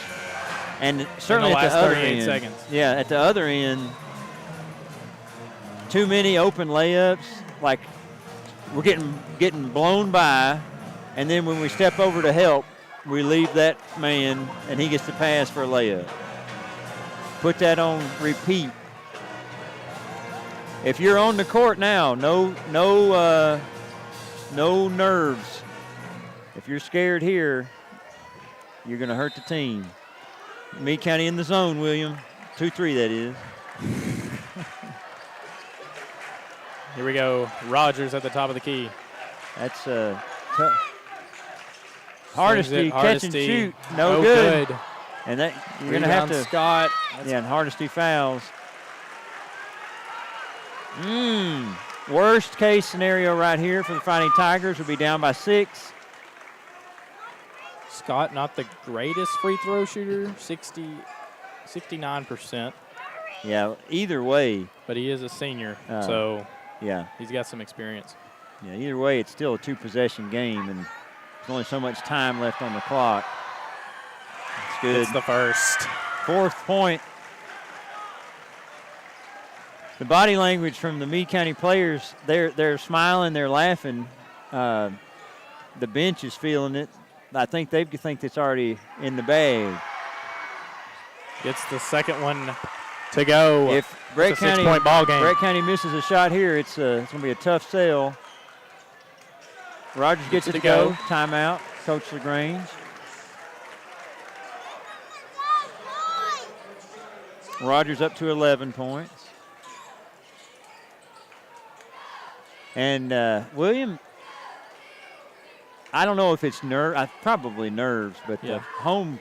And certainly at the other end. Seconds. Yeah, at the other end, too many open layups. Like we're getting blown by, and then when we step over to help, we leave that man, and he gets to pass for a layup. Put that on repeat. If you're on the court now, no nerves. If you're scared here, you're going to hurt the team. Meade County in the zone, William. 2-3, that is. Here we go. Rogers at the top of the key. That's Hardesty catch and shoot. No good. And that you're going to have to. Scott. And Hardesty fouls. Worst case scenario right here for the Fighting Tigers would be down by 6. Scott, not the greatest free throw shooter, 69%. Yeah, either way. But he is a senior, so yeah, he's got some experience. Yeah, either way, it's still a 2-possession game, and there's only so much time left on the clock. It's good. It's the first. 4th point the body language from the Meade County players, they're smiling, they're laughing. The bench is feeling it. I think they think it's already in the bag. Gets the second one to go. If Brett County, 6-point ball game. Brett County misses a shot here, it's going to be a tough sell. Rogers gets it to go. Timeout, Coach LaGrange. Rogers up to 11 points. And William, I don't know if it's probably nerves, but the home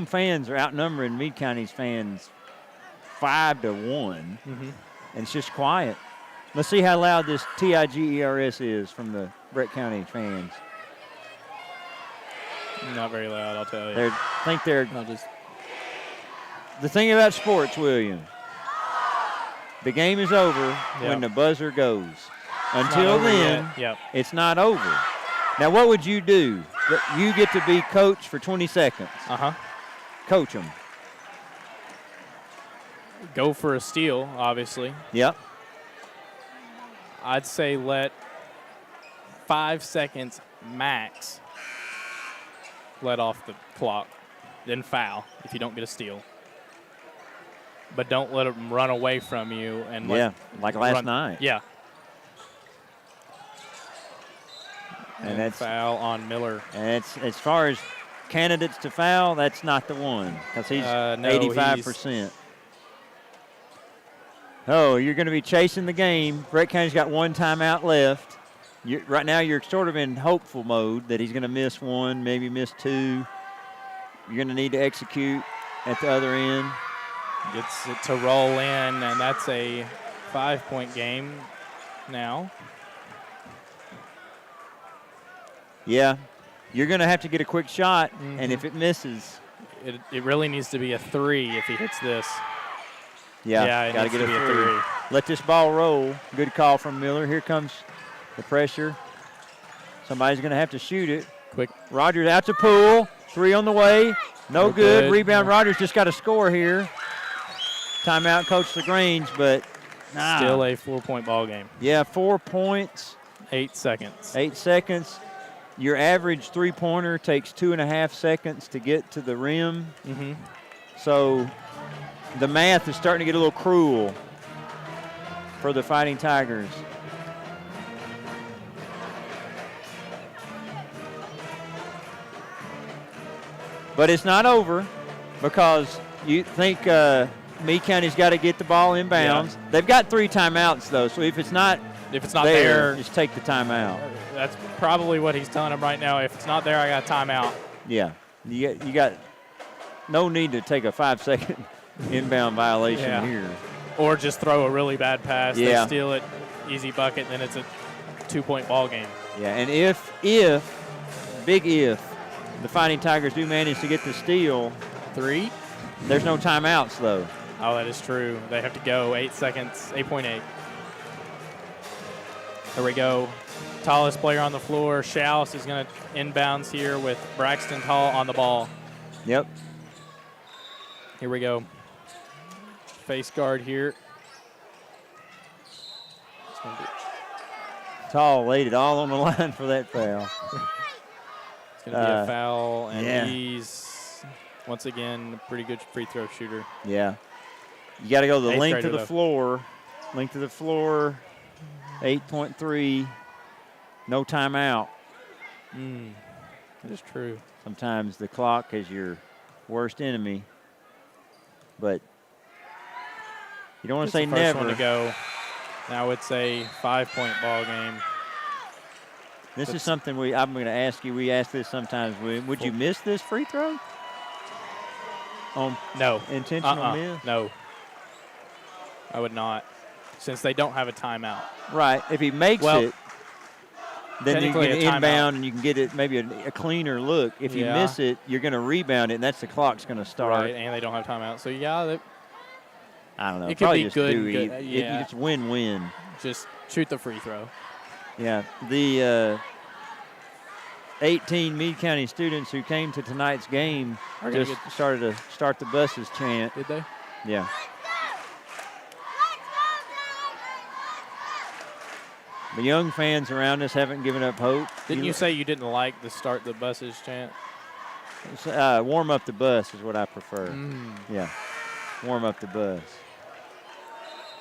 fans are outnumbering Meade County's fans 5-1, and it's just quiet. Let's see how loud this TIGERS is from the Brett County fans. Not very loud, I'll tell you. The thing about sports, William, the game is over when the buzzer goes. Until then, it's not over. Now, what would you do? You get to be coach for 20 seconds. Coach them. Go for a steal, obviously. Yep. I'd say let 5 seconds max let off the clock, then foul if you don't get a steal. But don't let them run away from you. And like last night. Yeah. And that's foul on Miller. And it's, as far as candidates to foul, that's not the one because he's 85%. Oh, you're going to be chasing the game. Brett County's got one timeout left. Right now you're sort of in hopeful mode that he's going to miss one, maybe miss two. You're going to need to execute at the other end. Gets it to roll in, and that's a 5-point game now. Yeah, you're going to have to get a quick shot, and if it misses. It really needs to be a 3 if he hits this. Yeah, got to get a 3. Let this ball roll. Good call from Miller. Here comes the pressure. Somebody's going to have to shoot it. Quick. Rogers out to Poole. 3 on the way. No good. Rebound. Rogers just got a score here. Timeout, Coach LaGrange, but still a 4-point ball game. Yeah, 4 points. 8 seconds. 8 seconds. Your average three-pointer takes 2.5 seconds to get to the rim. So the math is starting to get a little cruel for the Fighting Tigers. But it's not over because you think Meade County's got to get the ball inbounds. Yeah. They've got 3 timeouts, though, so if it's not there, just take the timeout. That's probably what he's telling them right now. If it's not there, I got a timeout. Yeah. You got no need to take a 5-second inbound violation here. Or just throw a really bad pass. Yeah. They steal it, easy bucket, then it's a 2-point ball game. Yeah, and if, big if, the Fighting Tigers do manage to get the steal. 3? There's no timeouts, though. Oh, that is true. They have to go 8 seconds, 8.8. Here we go. Tallest player on the floor, Schaus, is going to inbounds here with Braxton Tall on the ball. Yep. Here we go. Face guard here. Tall laid it all on the line for that foul. It's going to be a foul, and he's, once again, a pretty good free throw shooter. Yeah. You got to go the length of the floor. Length of the floor, 8.3. No timeout. That is true. Sometimes the clock is your worst enemy, but you don't want to say never. First one to go. Now it's a 5-point ball game. This is something I'm going to ask you. We ask this sometimes. Would you miss this free throw? No. Intentional miss? No. I would not, since they don't have a timeout. Right. If he makes it, then you get an inbound and you can get it maybe a cleaner look. If you miss it, you're going to rebound it, and that's the clock's going to start. Right, and they don't have timeout. So, I don't know. It could be good. It's win-win. Just shoot the free throw. Yeah. The 18 Meade County students who came to tonight's game just started to start the buses chant. Did they? Yeah. The young fans around us haven't given up hope. Didn't you say you didn't like the start the buses chant? Warm up the bus is what I prefer. Yeah, warm up the bus.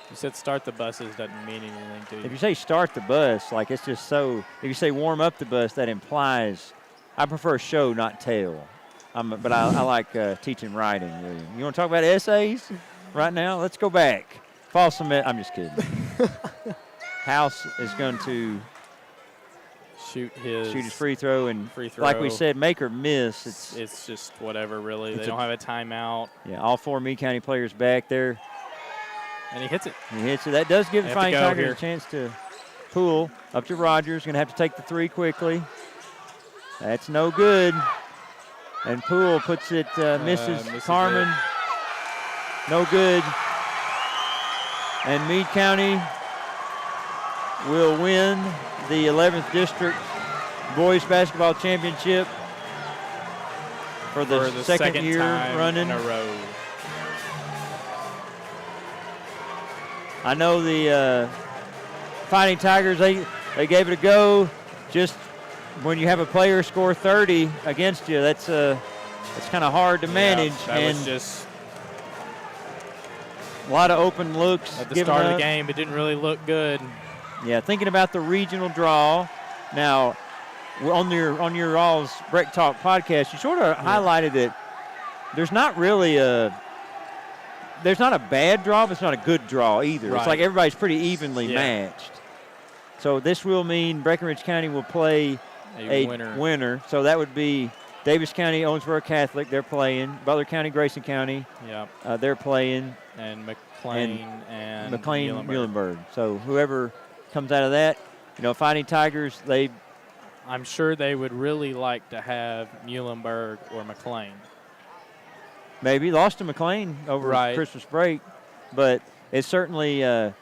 You said start the buses doesn't mean anything to you. If you say start the bus, like it's just so. If you say warm up the bus, that implies. I prefer show, not tell. But I like teaching writing, William. You want to talk about essays right now? Let's go back. False submit. I'm just kidding. House is going to shoot his free throw, and like we said, make or miss. It's just whatever, really. They don't have a timeout. Yeah, all 4 Meade County players back there. And he hits it. That does give the Fighting Tigers a chance to pull up to Rogers. Going to have to take the 3 quickly. That's no good. And Poole puts it, misses Carmen. No good. And Meade County will win the 11th District Boys Basketball Championship for the second year running. In a row. I know the Fighting Tigers, they gave it a go. Just when you have a player score 30 against you, that's kind of hard to manage. That was just a lot of open looks. At the start of the game, it didn't really look good. Yeah, thinking about the regional draw. Now, on your Rawls Breck Talk podcast, you sort of highlighted that there's not really there's not a bad draw, but it's not a good draw either. Right. It's like everybody's pretty evenly matched. So this will mean Breckinridge County will play a winner. So that would be Davis County, Owensboro Catholic. They're playing. Butler County, Grayson County. Yeah. They're playing. And McLean and Muhlenberg. So whoever comes out of that, Fighting Tigers, I'm sure they would really like to have Muhlenberg or McLean. Maybe lost to McLean over Christmas break, but it's certainly going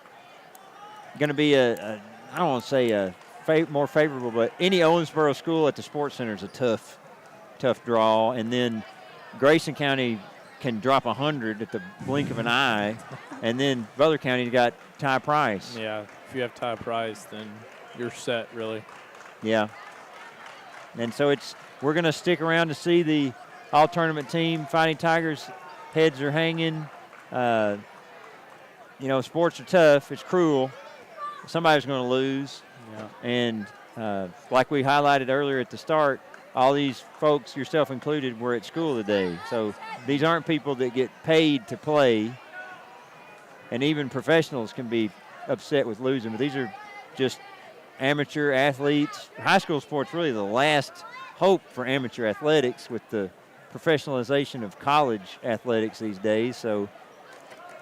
to be I don't want to say more favorable, but any Owensboro school at the Sports Center is a tough draw. And then Grayson County can drop 100 at the blink of an eye, and then Butler County's got Ty Price. Yeah, if you have Ty Price, then you're set, really. Yeah. And so we're going to stick around to see the all-tournament team. Fighting Tigers, heads are hanging. Sports are tough. It's cruel. Somebody's going to lose. Yeah. And like we highlighted earlier at the start, all these folks, yourself included, were at school today. So these aren't people that get paid to play. And even professionals can be upset with losing. But these are just amateur athletes. High school sports really the last hope for amateur athletics with the professionalization of college athletics these days. So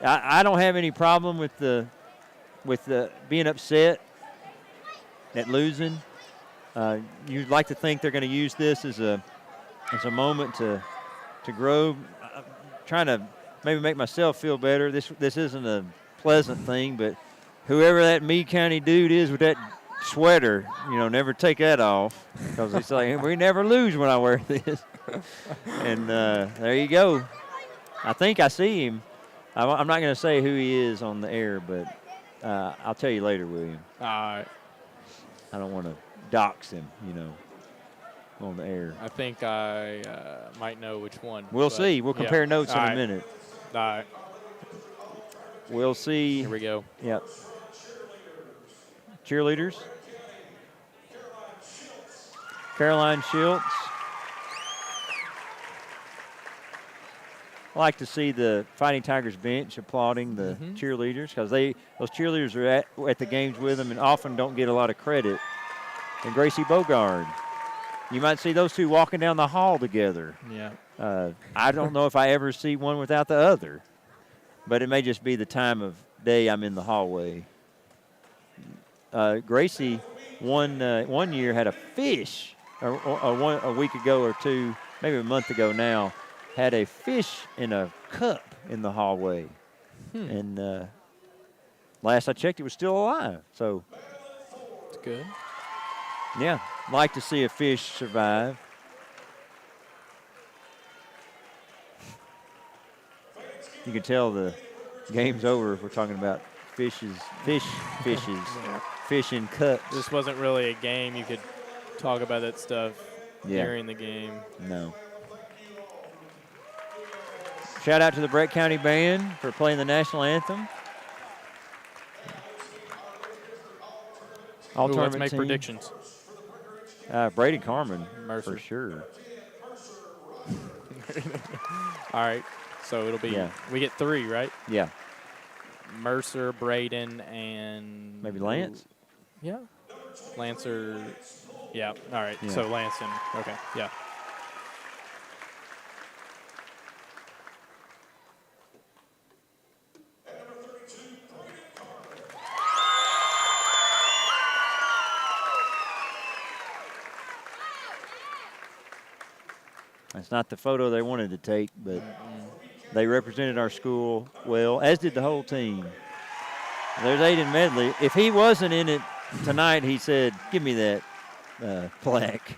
I don't have any problem with the being upset at losing. You'd like to think they're going to use this as a moment to grow. I'm trying to maybe make myself feel better. This isn't a pleasant thing, but whoever that Meade County dude is with that sweater, never take that off, because he's like, we never lose when I wear this. And there you go. I think I see him. I'm not going to say who he is on the air, but I'll tell you later, William. All right. I don't want to dox him, on the air. I think I might know which one. We'll see. We'll compare notes in a minute. All right. We'll see. Here we go. Yep. Cheerleaders. Caroline Schultz. I like to see the Fighting Tigers bench applauding the cheerleaders, because those cheerleaders are at the games with them and often don't get a lot of credit. And Gracie Bogard. You might see those two walking down the hall together. Yeah. I don't know if I ever see one without the other, but it may just be the time of day I'm in the hallway. Gracie one year had a fish, a week ago or two, maybe a month ago now, had a fish in a cup in the hallway. And last I checked, it was still alive. So it's good. Yeah, like to see a fish survive. You can tell the game's over if we're talking about fishes. fishing cuts. This wasn't really a game. You could talk about that stuff during the game. No. Shout out to the Breck County Band for playing the national anthem. Let's All-tournament make team. predictions. Brady Carmen, Mercer. for sure. All right. So it'll be, we get 3, right? Yeah. Mercer, Braden, and Maybe Lance? Yeah. Lancer. Yeah. All right. Yeah. So Lance and okay. Yeah. It's not the photo they wanted to take, but they represented our school well, as did the whole team. There's Aiden Medley. If he wasn't in it tonight, he said, give me that plaque.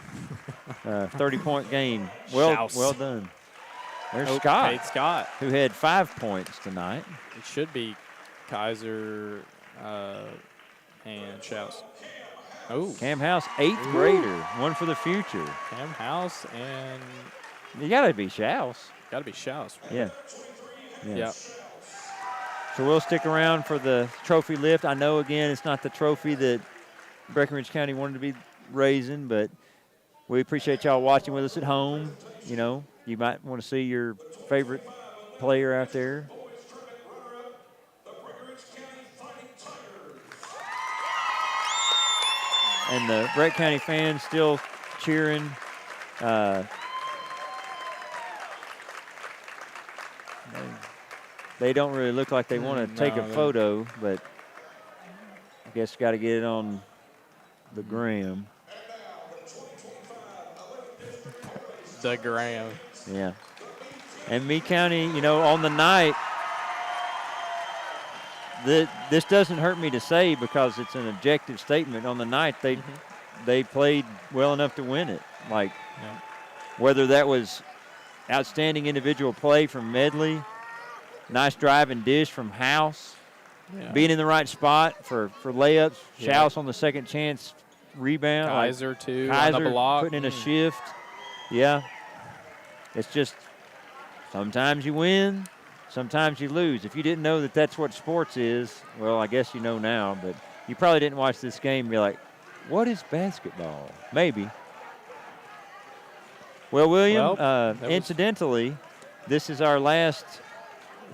30-point game. Well done. There's Scott, Kate Scott, who had 5 points tonight. It should be Kaiser and Schaus. Oh, Cam House, 8th grader, one for the future. Cam House and You got to be Schaus. got to be Schaus. Right? Yeah. Yeah. So we'll stick around for the trophy lift. I know, again, it's not the trophy that Breckinridge County wanted to be raising, but we appreciate y'all watching with us at home. You know, you might want to see your favorite player out there. And the Breck County fans still cheering. They don't really look like they want to take a photo, but I guess got to get it on the gram. The gram. Yeah. And Meade County, you know, on the night, this doesn't hurt me to say because it's an objective statement. On the night, they played well enough to win it. Like, whether that was outstanding individual play from Medley, nice drive and dish from House, being in the right spot for layups, Schaus on the second chance rebound. Kaiser, too, Kaiser on the block. putting in a shift. Yeah. It's just sometimes you win, sometimes you lose. If you didn't know that that's what sports is, well, I guess you know now, but you probably didn't watch this game and be like, what is basketball? Maybe. Well, William, incidentally, this is our last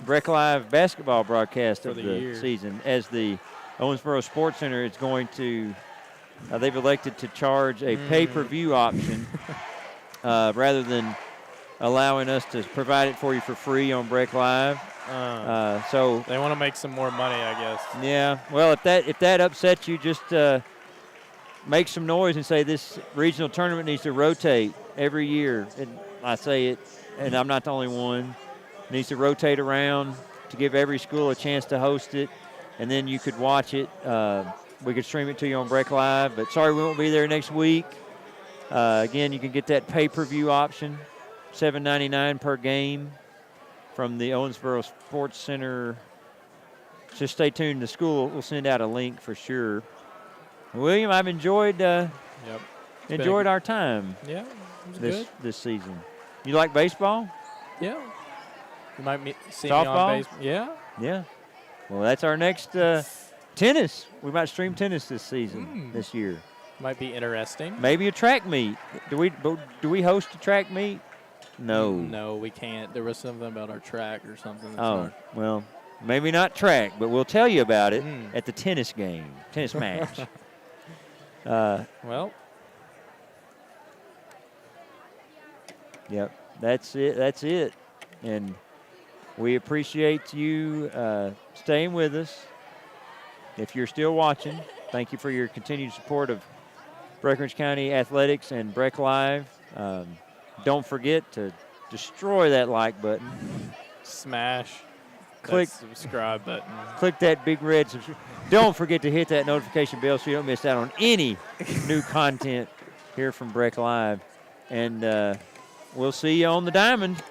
Breck Live basketball broadcast of the season, as the Owensboro Sports Center is going to, they've elected to charge a pay-per-view option rather than allowing us to provide it for you for free on Breck Live. So they want to make some more money, I guess. Yeah. Well, if that upsets you, just make some noise and say this regional tournament needs to rotate every year. And I say it, and I'm not the only one. It needs to rotate around to give every school a chance to host it, and then you could watch it. We could stream it to you on Breck Live, but sorry we won't be there next week. Again, you can get that pay-per-view option, $7.99 per game from the Owensboro Sports Center. Just stay tuned. The school will send out a link for sure. William, I've enjoyed our time. Yeah, it was this season. You like baseball? Yeah. You might see softball? Me on baseball. Yeah. Yeah. Well, that's our next tennis. We might stream tennis this season, this year. Might be interesting. Maybe a track meet. Do we host a track meet? No. No, we can't. There was something about our track or something. Well, maybe not track, but we'll tell you about it at the tennis match. Well. Yep, that's it. And we appreciate you staying with us. If you're still watching, thank you for your continued support of Breckinridge County Athletics and Breck Live. Don't forget to destroy that like button. Smash. Click that subscribe button. Click that big red subscribe. Don't forget to hit that notification bell so you don't miss out on any new content here from Breck Live. And we'll see you on the diamond.